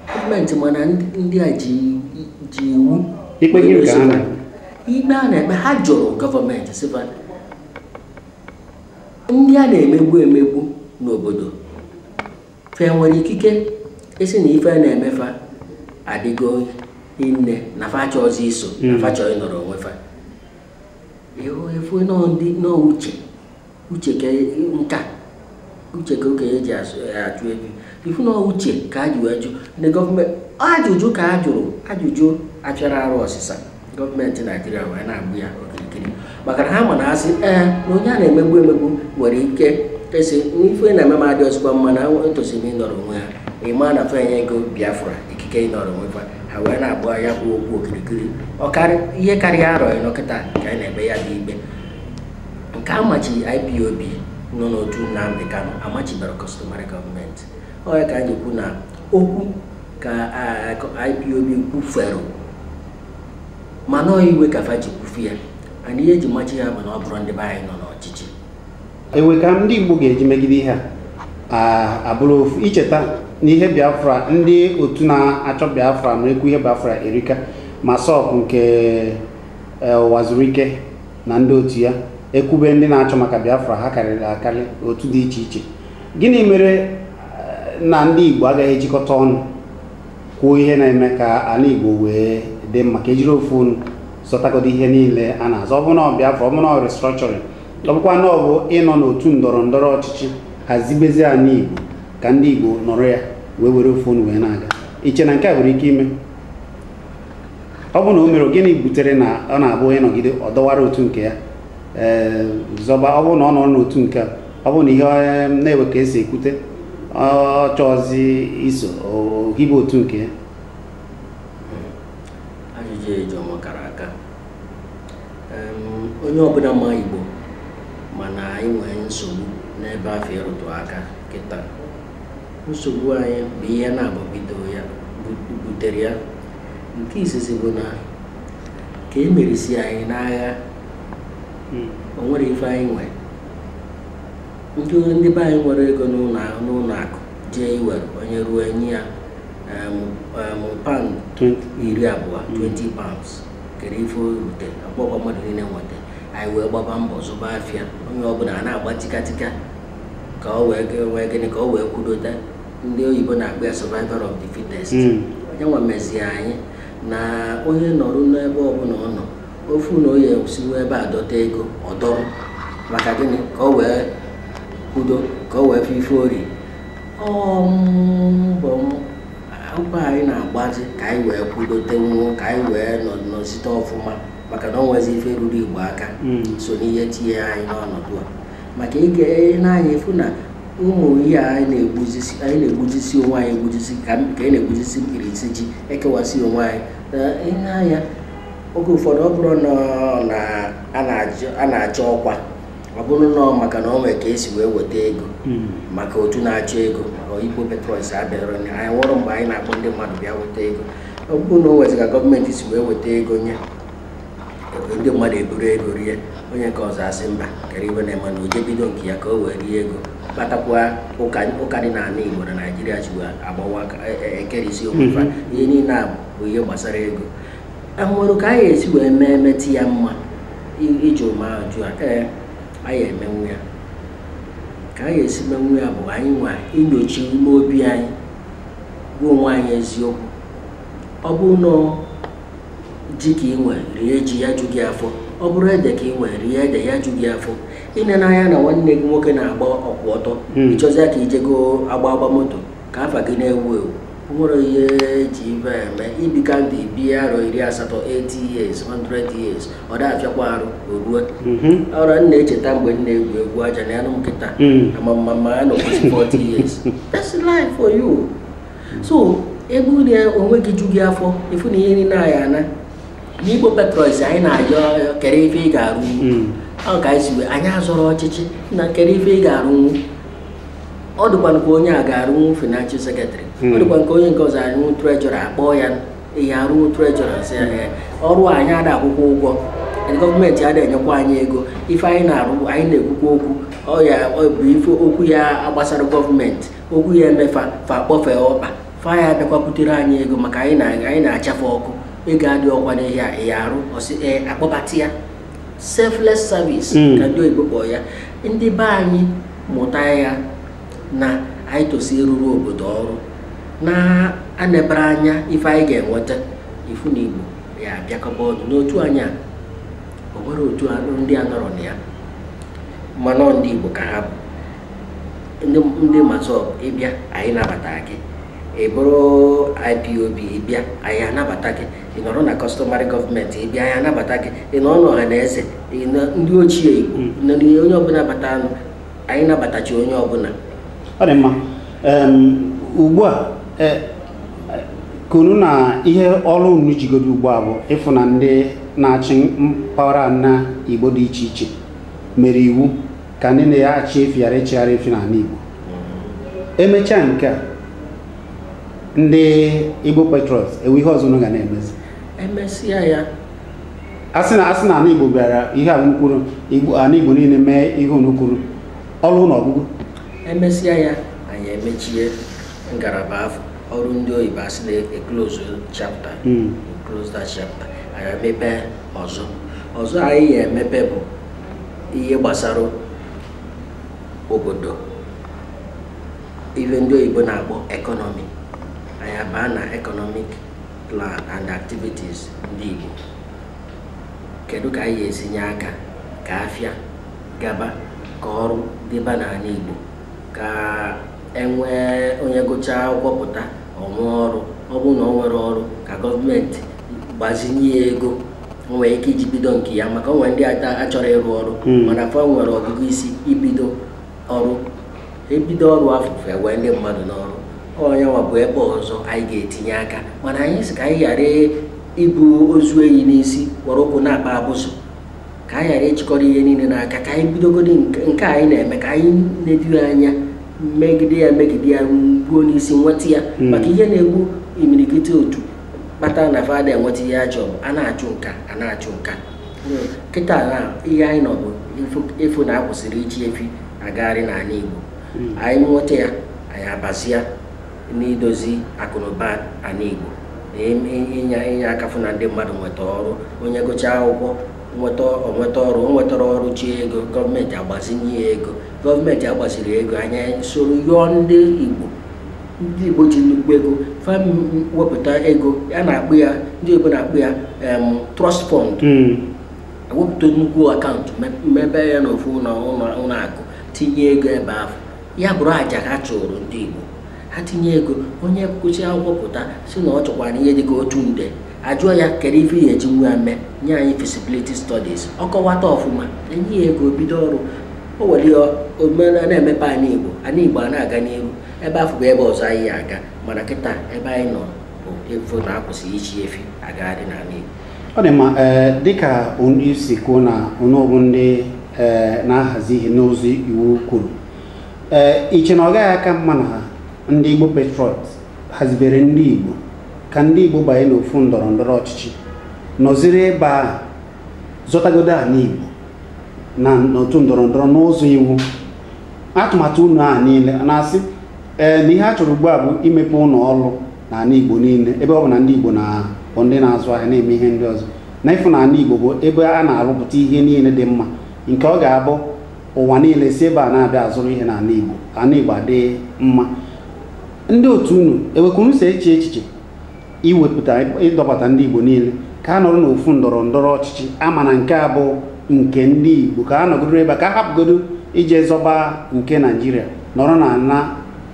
Gọọmenti mana ndị a ji iwu ikpe a na-ekpe. Ha jụrụ gọọmenti sịba ndị a na-emegbu n'obodo fe nwere ikike isi na ife na-emefa adịgo nne na fa chọọzi iso na fa chọọ ịnọrọ onwe fa. Efu uche ka nka uche ka okenye ji achụ ebi ifu na uche ka a ji wee jụ ndị gọọmenti ajụjụ ka a jụrụ ajụjụ achọrọ arụ ọsịsa. Gọọmenti Naijiria wee na-agbụ ya okirikiri maka na ha ma na asị na onye a na-emegbu nwere ike esi ife na-eme ma dị ọzọkwa mma na ntosimi nọrọ onwe ha ịma na fenye ego Biafra ikike ịnọrọ onwe ha wee na-abụ ya bụ okwu okirikiri ihe karịa arọ ịnọkịta ka anyị na-ebe ya dị ikpe nke amachi IPOB nọ n'otu Nnamdi Kanu amachibere customary gọọmenti ọ ya ka anyị kwu na okwu ka IPOB kwufere mana ọ iwe ka fa ji kwufu ya ana ihe eji machi ya bụ na ọ bụrụ ndị be anyị nọ n'ọchịchị ewe ka ndị Igbo ga-eji megide ihe a abụrụ ofu icheta n'ihe Biafra ndị otu na-achọ Biafra na ekwu ihe Biafra erika ma sọpụ nke wazuru ike na ndị otu ya ekwube ndị na-achọ maka Biafra ha karịrị akarị otu dị iche iche gịnị mere na ndị Igbo agaghị ejikọta ọnụ kwuo ihe na-eme ka ala Igbo wee dị mma ka ejiri ofu ọnụ sọtagodo ihe niile a na-azọ ọ bụ na Biafra ọ bụ na restructuring ọ bụkwa na ọ bụ ịnọ n'otu ndọrọ ndọrọ ọchịchị hazibezi ala Igbo ka ndị Igbo nọrọ ya wee were ofu ọnụ wee na-aga iche na nke a nwere ike ime ọ bụ na o mere gịnị butere na ọ na-abụ ịnọgide ọ dọwara otu nke ya zọba ọ bụ na ọ nọ n'otu nke a ọ bụ na ihe na-ewe ka esi ekwute ọ chọọzi iso ohibe otu nke ya ajụjụ eji ọma kara aka onye ọbụla ma Igbo mana anyị nwere nsogbu n'ebe afọ ịrụtụ aka kịta nsogbu anyị bụ ihe butere ya nke izizi bụ na ka e merisi anyị n'agha o nwere ife anyị nwere ndị be anyị nwere ego n'ụlọ akụ jee iwere onye ruo enyi ya pound 20 pounds kere ife rute akpọkwa mmadụ niile nweta anyị wee gbaba mbọ zụba afịa onye ọbụla a na-agba tikatika ka ọ wee gịnị ka ọ wee kwudote ndị oyibo na-akpọ ya survivor of the fittest onye nwa mezie anyị na onye nọrụ n'ebe ọbụla ọ nọ ofu na onye siwe ebe a dọta ego ọ dọrọ maka gịnị ka ọ wee kwudo ka ọ wee fe ife ori mbọ akwụkwọ anyị na-agbazi ka anyị wee kwudote nwụọ ka anyị wee nọsite ọfụma maka na ọ nwezi ife ruru Igbo aka so n'ihe tinye anyị n'ọnọdụ a maka ige n'anya efu na ụmụ ihe anyị na-egbujisi onwe anyị egbujisi ka anyị na-egbujisi mkpirisi ji ekewasị onwe anyị ihe anya oge ụfọdụ ọ bụrụ na a na-achọ ọkwa ọ bụrụ na maka na ọ nwere ka esi wee weta ego maka otu na-achọ ego Igbo Petrols abịara anyị nwụrụ mgbe anyị na-akpọ ndị mmadụ bịa weta ego ọ bụrụ na o nwezi ka gọọmenti si wee weta ego nye ndị mmadụ eburu ego rie onye nke ọzọ asị mba kere iwe na-eme na oje bido nke ya ka o wee rie ego kpatakwa ụka dị n'ala Igbo na Naịjirịa ji agbawa ekerisi omume ihe niile a bụ ihe gbasara ego ahụrụ ka anyị esi wee mee metụ ya mma iji ụma ajụ a anyị emenwu ya ka anyị esi menwu ya bụ anyị nwa inyocha ime obi anyị gwa onwe anyị eziokwu ọ bụrụ na ji ka ị nwe rie ji ya ju gị afọ ọ bụrụ ede ka ị nwe rie ede ya ju gị afọ ine n'anya na nwanne gị nwoke na-agba ọkwụ ọtọ ịchọzịa ka ijego agba moto ka afa gị na-ewu ewu nwere ihe ji ibe eme ibika ndụ bie arọ 80 80 years 100 years ọ da-afịakwa arụ oruo ọrụ m na-echeta mgbe m na-egwu egwu aja na anụ nkịta ama ya nọkwụsị 40 years that's life for you so egwu rie onwe gị ju gị afọ ifu na ihe niile anyị ana n'Igbo Petrols anyị na-ajọ kere ife ị ga-arụ ọ ka anyị si wee anyị azọrọ ọchịchị na kere ife ị ga-arụnwu ọ dịkwa nke onye a ga-arụnwu financial secretary ọ dịkwa nke onye nke ọzọ arụnwu treasurer akpọọ ya ihe arụnwu treasurer sị ọrụ anyị ada akwụkwọ ụgwọ gọọmenti ada enyekwa anyị ego ife anyị na-arụ anyị na-ekwukwa okwu ọ bụ ife okwu ya gbasara gọọmenti okwu ya emefa fa kpọfee ọkpa fa ya bịakwaputere anyị ego maka anyị na-achafe ọkụ ego adị ọkwa n'ihe ya arụ ọsị akpọbata ya selfless service ka ndị oyibo kpọọ ya ndị be anyị mụta ya na anyị tosi ịrụrụ obodo ọrụ na-anebara anya ife anyị ga-enweta ifu na Igbo ya abịakọba ọdụ n'otu anya o nwere otu ndị a nọrọ na ya mana ndị Igbo ka ha bụ ndị mazọb ịbịa anyị nabata gị ị bụrụ IPOB ịbịa anyị anabata gị ị nọrọ na customary gọọmenti ịbịa anyị anabata gị ị nọ n'ọha na eze ndị ochie Igbo onye ọbụla bata anụ anyị nabatachi onye ọbụla. Ọ dị mma. Ugbu a kunu na ihe ọrụ unu jigodo ugbu a bụ ịfụ na ndị na-achị mpaghara na Igbo dị iche iche mere iwu ka ndị na-achị efi ghara ịchịgharị efi n'ala Igbo. Emechaa nke a, ndị Igbo Patriots ewe ihe ọzọ unu ga na-emezi. Emesịa ya, asị na ala Igbo bịara ihe a kwuru ala Igbo niile mee ihe unu kwuru ọrụ na ọgụgụ. Emesịa ya, anyị emechie ngalaba afọ ọrụ ndị oyibo asị na close chapter, close that chapter, anyị emepe ọzọ anyị ga-emepe bụ ihe gbasara obodo, ihe ndị oyibo na-akpọ economy. Anyị abaa na economic plan and activities ndị Igbo. Kedu ka anyị ga-esi nye aka ka afịa gaba, ka ọrụ dịba n'ala Igbo, ka enwee onye gụchaa akwụkwọ pụta ọnwụ ọrụ, ọ bụrụ na ọ nwere ọrụ ka gọọmenti gbazinye ya ego o nwere ike iji bido nke ya, maka onwe ndị achọrọ ịrụ ọrụ mana fa nwere ọgụgụ isi ibido ọrụ, ebido ọrụ afọ wee ndị mmadụ n'ọrụ. Onye nwa bụ ebe ọzọ anyị ga-etinye aka, mana anyị sị ka anyị ghara ibu ozu eyi n'isi were ụkwụ na-akpa abụzụ, ka anyị ghara ịchịkọrọ ihe niile n'aka, ka anyị bidogodi nke anyị na-eme, ka anyị na-ediri anya megide ya gbuo n'isi nweta ya, maka ihe na-egbu imirikiti otu kpatara na fada enweta ihe ajọ a na-achụ nka. Kịta na ihe anyị nọ bụ efu na akwụsịrị iji efi agagharị n'ala Igbo. Anyị nweta ya, anyị abazia n'idozi akụnụba ala Igbo, inye aka fụ na ndị mmadụ nweta ọrụ, onye gụchaa akwụkwọ nweta ọrụ, o nwetara ọrụ chi ego, gọọmenti agbazinye ya ego, gọọmenti agbaziri ego, anyị soro yọọ ndị Igbo ji nnukwu ego wepụta ego a na-akpụ ya, ndị Igbo na-akpụ ya trust fund, wepụta nnukwu akaụntụ mebe ya n'ofu ụlọ akụ, tinye ego ebe ahụ, ya bụrụ aja ha chụrụ ndị Igbo. Ha tinye ego, onye nkụzi akwụkwọ pụta si na ọ chọkwara ihe dịka otu nde, ajụọ ya kedu ife ya eji nwa mee, nye anyị feasibility studies, ọ kọwata ọfụma, enye ya ego, bido ọrụ. O were omenala na-emepe ala Igbo a na-aga n'ihu. Ebe afọ bụ ebe ọzọ anyị aga, mana kịta ebe anyị nọ bụ efu na akwụsị ichi efi agagharị n'ala Igbo. Ọ dị mma. Dịka onye si kwuo na ọnụọgụ ndị na-ahazi ihe n'ụzọ iwu kwuru, iche na ọ gaghị aka mma na ndị Igbo Patriots hazibere ndị Igbo ka ndị Igbo banye n'ofu ndọrọ ndọrọ ọchịchị, nọziri ebe a zọtagodo ala Igbo na n'otu ndọrọ ndọrọ n'ụzọ iwu, atụmatụ unu a niile na-asị na ihe a chọrọ ugbu a bụ imepe ụlọ ọrụ n'ala Igbo niile, ebe ọ bụ na ndị Igbo bụ ndị na-azụ ahịa na-eme ihe ndị ọzọ, na ịfụ na ala Igbo bụ ebe a na-arụpụta ihe niile dị mma, nke ọ ga-abụ ụwa niile si ebe a na-abịa azụrụ ihe n'ala Igbo, ala Igbo adị mma. Ndị otu unu ewekwuru si eche echiche iwepụta ịdọbata ndị Igbo niile ka a nọrọ n'ofu ndọrọ ndọrọ ọchịchị, ama na nke a bụ nke ndị Igbo, ka a nọgoro ebe ka a hapụgodo ije zọba nke Naịjirịa, nọrọ na ala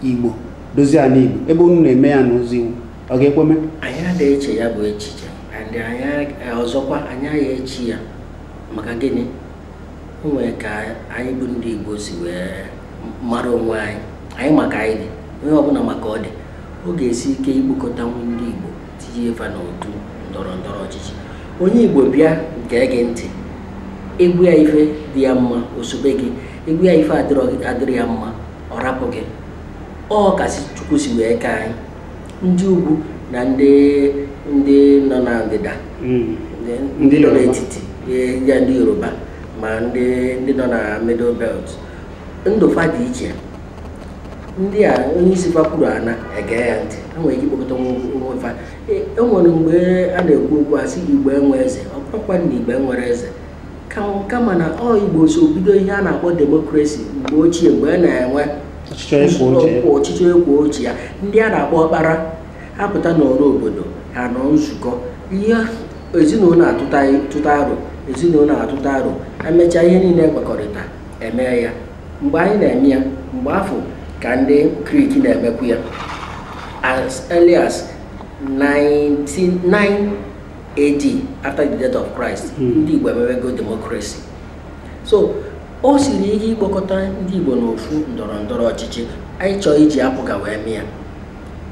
Igbo, dozie ala Igbo ebe unu na-eme ya n'ụzọ iwu, ọ ga-ekweme? Anyị adịghị eche ya bụ echiche, ọzọkwa anyị agha echi ya, maka gịnị? O nwere ka anyị bụ ndị Igbo si wee mara onwe anyị maka anyị dị, onye ọbụla maka ọ dị. Ọ ga-esi ike ikpokọta ndị Igbo tinye efa n'otu ndọrọ ndọrọ ọchịchị. Onye Igbo bịa gee gị ntị, egwu ya ife dị ya mma osobe gị, egwu ya ife adịrị ya mma ọ rapụ gị. Ọ kasị Chukwu si wee ka anyị ndị ugwu na ndị nọ na ndịda, ndị nọ n'etiti ya, ndị Yoruba ma ndị nọ na middle belt, ndụfa dị iche. Ndị a onye isi fakwuru ana ege ya ntị, enwere ike ikpokọta nwefa. Enwere mgbe a na-ekwu okwu asị Igbo enwe eze, ọ bụrụkwa na Igbo enwere eze, kama na Igbo so bido ihe a na-akpọ demokrasi mgbe ochie, mgbe a na-enwe ọchịchị ekwo ochie ya, ndị a na-akpọ ọkpara apụta n'ọrụ obodo ha nọ nzukọ, ihe ezinụlọ ezinụlọ atụta aro, emechaa ihe niile ekpekọrịta eme ya. Mgbe anyị na-eme ya, mgbe afọ ka ndị Greek na-emekwu ya, as early as 99 AD, after the death of Christ, ndị Igbo emewego democracy. So o siri ike ịkpọkọta ndị Igbo n'ofu ndọrọ ndọrọ ọchịchị anyị chọọ iji apụga wee mee ya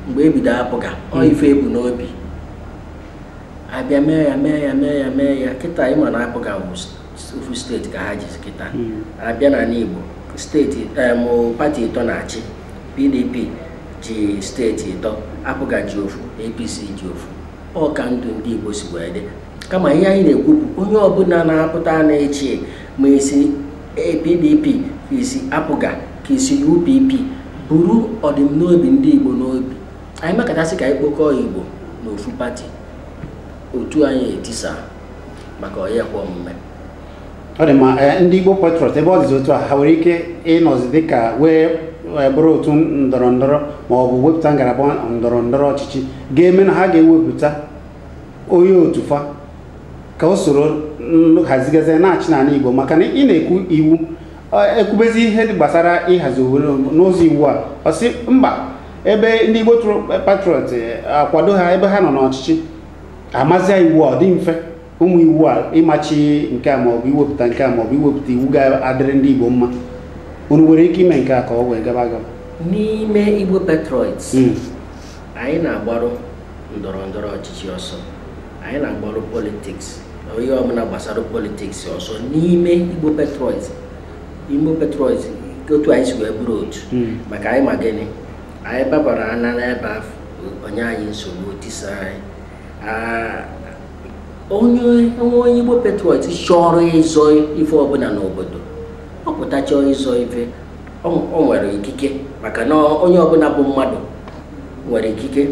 mgbe ebido apụga ọ ife ebu n'obi abịa mee ya kịta ịma na apụga bụ ofu steeti ka ha jizi kịta abịa na Igbo steeti pati ịtọ na-achị PDP ji steeti ịtọ apụga ji ofu APC ji ofu ọ ka ndụ ndị Igbo si wee dị kama ihe anyị na-ekwu bụ onye ọbụla na-apụta na-echi ma isi PDP ka isi apụga ka isi UPP buru ọdịmnobi ndị Igbo n'obi anyị makasị ka anyị kpokọọ Igbo n'ofu pati otu anyị etisa maka onye kwa omume ọ dị ma ndị Igbo Patriots ebe ọ dị otu a ha nwere ike ịnọzi dịka wee bụrụ otu ndọrọ ndọrọ ma ọ bụ wepụta ngalaba ndọrọ ndọrọ ọchịchị ga-eme na ha ga-ewepụta onye otu fa ka o soro hazigazi na-achị n'ala Igbo maka na ị na-ekwu iwu ekwubezi ihe gbasara ịhazi obodo n'ụzọ iwu a ọ sị mba ebe ndị Igbo Patriots akwado ha ebe ha nọ n'ọchịchị amazia iwu ọ dị mfe ụmụ iwu a ịmachi nke a maọbụ iwepụta nke a maọbụ iwepụta iwu ga-adịrị ndị Igbo mma unu nwere ike ime nke a ka ọ wee gaba n'ime Igbo Patriots anyị na-agbarụ ndọrọ ndọrọ ọchịchị ọsọ anyị na-agbarụ politiks onye ọbụla gbasara politiks ọsọ n'ime Igbo Patriots otu anyị si wee bụrụ otu maka anyị ma gịnị anyị babara anya n'ebe afọ onye anyị nsogbu otisa anyị onye Igbo Patriots chọrọ ịzọ ife ọbụla n'obodo ọ pụta chọọ ịzọ ife o nwere ikike maka na onye ọbụla bụ mmadụ nwere ikike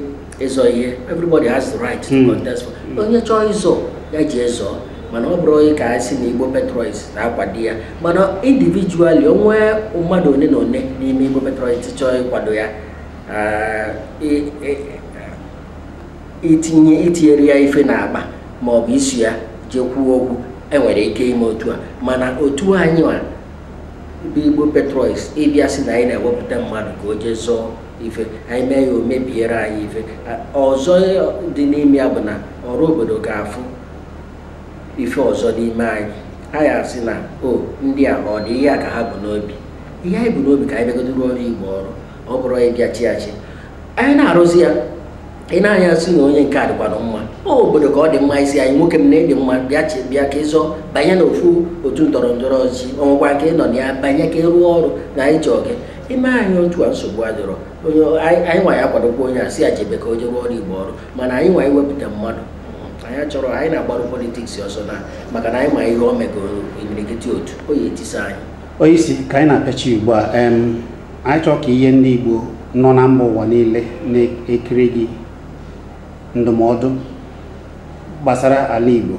ịzọ ihe everybody has the right to contest for onye chọọ ịzọ ya ji ịzọ mana ọ bụrụ onye ka anyị si na Igbo Patriots na-akwado ya mana individually onwe mmadụ one na one n'ime Igbo Patriots chọọ ịkwado ya itinyere ya ife na-akpa ma ọ bụ isi ya jekwuo okwu enwere ike ime otu a mana otu anyị nwa bụ Igbo Patriots ịbịa sị na anyị na-ewepụta mmadụ ka o jee zọọ ife anyị mee ya o mebiere anyị ife ọzọ dị n'ime ya bụ na ọrụ obodo ga-afụ ife ọzọ n'ime anyị asị na ndị a ọ dị ihe a ka ha bụ n'obi ihe anyị bụ n'obi ka anyị bịagodoro ọrụ Igbo ọrụ ọ bụrụ ịbịa chiachi anyị na-arụzi ya ị na-anya sị na onye nke a dịkwanụ mma obodo ka ọ dị mma isi anyị nwoke m na-ede mma bịa ka ịzọ banye n'ofu otu ndọrọ ndọrọ ọchịchị ọnwụkwa ka ị nọ na ya banye ka ịrụọ ọrụ na anyị chọọ gị ime anyị otu a nsogbu adịrọ anyị nwa ya akwadokwa onye a si ya jebe ka o jere ọrụ Igbo ọrụ mana anyị nwa iwepụta mmadụ anyị chọrọ anyị na-agbarụ politiks ọsọ na maka na anyị ma ihe o megoro imirikiti otu o yi etisa anyị onye isi ka anyị na-apịachi ugbu a anyị chọrọ ka ihe ndị Igbo nọ na mba ụwa niile na-ekiri gị ndụmọdụ gbasara ala Igbo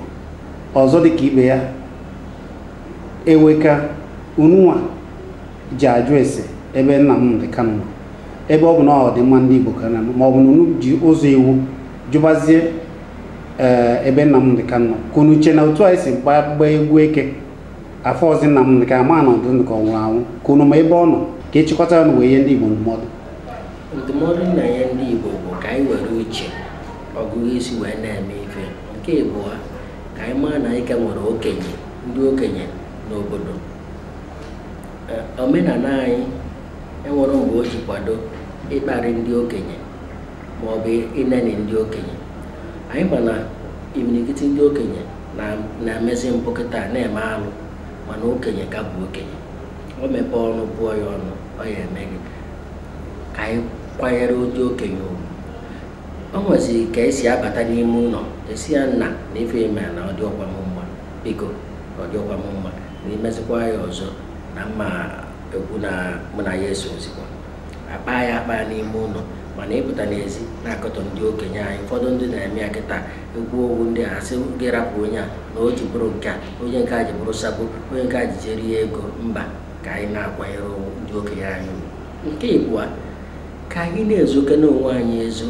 ọzọ dịka ibe ya eweka ununwa ji ajụ ese ebe Nnamdi Kanu nọ ebe ọ bụ na ọ dị mma ndị Igbo ka na ma ọ bụ na unu ji ụzọ iwu jụbazie ebe Nnamdi Kanu nọ ka unu che na otu anyị si gbaa egwu eke afọ ọzọ Nnamdi Kanu ama na ọdụ ka ọ nwụrụ anwụ ka unu ma ebe ọ nọ ka echịkọtara na wee ihe ndị Igbo ndụmọdụ na ihe ndị Igbo bụ ka anyị were uche ọgụgụ isi wee na-eme ife nke abụọ ka anyị maa na anyị ka nwere okenye ndị okenye n'obodo omenala anyị enwere mgbe o ji kwado ịkparị ndị okenye ma ọ bụ ịnene ndị okenye anyị ma na imirikiti ndị okenye na-emezi mpụ kịta na-eme alụ mana okenye ka bụ okenye o mepee ọnụ pụọ ya ọnụ ọ ya eme gị ka anyị kwanyere ndị okenye ugwu o nweziri ka esi abata n'ime ụlọ esi ya nna na ife eme na ọ dị ọkwa m mma biko ọ dị ọkwa m mma na imezikwa ya ọzọ na mma ekwu na mụ na ya eso ozikwa akpa ya akpa n'ime ụlọ mana ịpụta n'ezi na-akọtọ ndị okenye anyị ụfọdụ ndị na-eme ya kịta ekwu okwu ndị a sị gị rapụ onye a na o ji bụrụ nke a onye nke a ji bụrụ sabụ onye nke a ji jere ya ego mba ka anyị na-akwanyere ndị okenye anyị nke ịbụa ka anyị na-ezoke n'onwe anyị ezo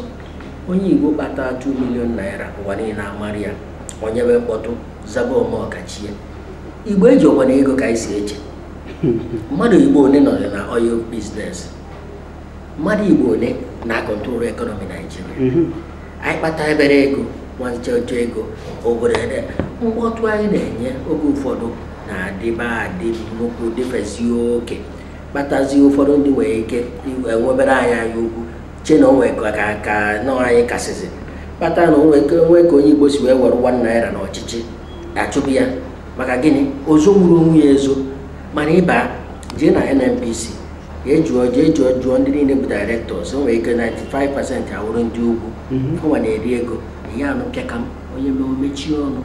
onye Igbo kpata 2 million naira ụwa niile amara ya onyebe mkpọtụ zaba ome ọkachie Igbo eji ọkwana ego ka anyị si eche mmadụ Igbo one nọ na oil business mmadụ Igbo one na-akọntrol ekọnọmi Naijiria anyị kpata ebere ego nwanche ego obodo ede mkpọtụ anyị na-enye oge ụfọdụ na-adịba adị nnukwu dịfesi oke kpatazi ụfọdụ ndị nwere ike enwebere anyị ugwu che na onwe ka nọ anyị kasịzi kpata na onwe ka onye Igbo si wee were 1 naira n'ọchịchị achụbụ ya maka gịnị ozo gburu onwe ya ezo mana ịba jee na NNPC jee jụọ ndị niile bụ directors o nwere ike 95% awụrụ ndị ugwu ọnwa na-eri ego ihe anụ pịakam onye mee omechie ọnụ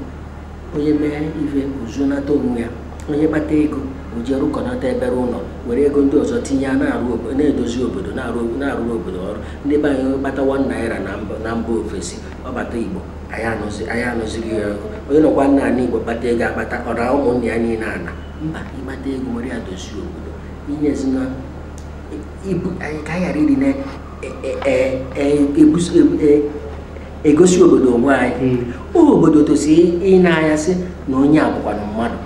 onye mee ife ozunata onwe ya onye kpata ego o ji rụkọnata ebere ụlọ were ego ndị ọzọ tinye na-edozi obodo na-arụrụ obodo ọrụ ndị be anyị kpata 1 naira na mba ofesi ọbata Igbo anyị anụziri ya onye nọkwa nna ana Igbo kpata ego akpata ọ na ụmụnne ya niile ana mba ịkpata ego were ya dozie obodo inyezina ibu anyị ka anyị ghara ịdị na-egosi obodo onwe anyị obodo tosiri ịna-anya sị na onye abụkwana mmadụ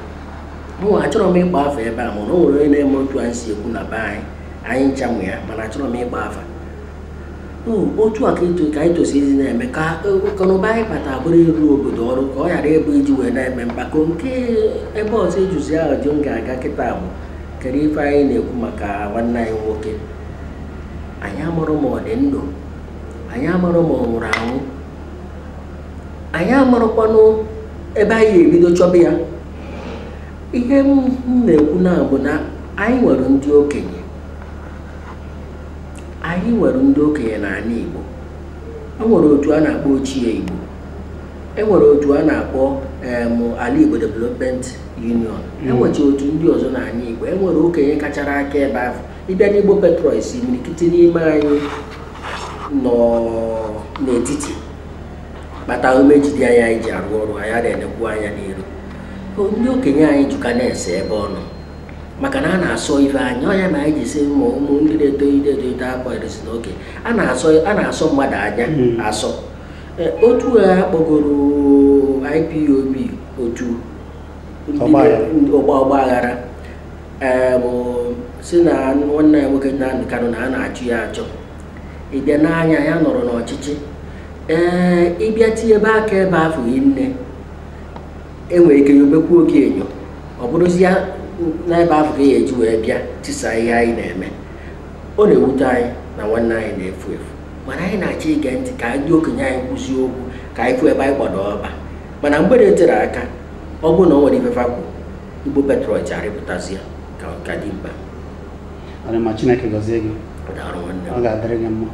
mụ achọrọ m ịgba afa ebe a mana o nwere onye na-eme otu anyị si ekwu na be anyị nchamụ ya mana achọrọ m ịgba afa otu a ka anyị tosiri na-eme ka ọkọnụba anyị kpata bụrụ ịrụ obodo ọrụ ka ọ ghara ịbụ iji wee na-eme mkpako nke ebe ọzọ ejuzi ahụ dị m ga-aga kịta bụ kedu ife anyị na-ekwu maka nwanne anyị nwoke anyị amarọ ma ọ dị ndụ anyị amarọ ma ọ nwụrụ anwụ anyị amarọkwanụ ebe anyị ebido chọba ya ihe m na-ekwu na bụ na anyị nwere ndị okenye n'ala Igbo enwere otu a na-akpọ Ochie Igbo enwere otu a na-akpọ Ala Igbo Development Union enwecha otu ndị ọzọ n'ala Igbo enwere okenye kachara aka ebe ahụ ịbịa n'Igbo Patriots imirikiti n'ime anyị nọ n'etiti kpata umejide anyị ji arụ ọrụ anyị na-enekwu anya n'iru ndị okenye anyị jụka na-ese ebe ọ nọ maka na a na-asọ ife anyị ọnya ma anyị ji sị ụmụ ndị na-eto akwa eresi n'oke a na-asọ mmadụ anya asọ otu a kpọgoro IPOB otu ọgba aghara si na nwanne ya nwoke Nnamdi Kanu na a na-achụ ya achọ ịbịa n'anya ya nọrọ n'ọchịchị ịbịa tinye ebe aka ebe afọ nne enwere ike yobekwu oke enyo ọ bụrụzi ya n'ebe afọ ka ya eji wee bịa tisa ihe anyị na-eme ọ na-ewute anyị na nwanne anyị na-efu efu mana anyị na-achọ ige ntị ka ndị okenye anyị kwụzie okwu ka anyị fụ ebe anyị gbado ọba mana mgbede tere aka ọ bụrụ na ọ nwere ifefa kwụ Igbo Patriots arịpụtazi ya ka dị mkpa ma Chineke gọzie gị ọ ga-adịrị gị mma.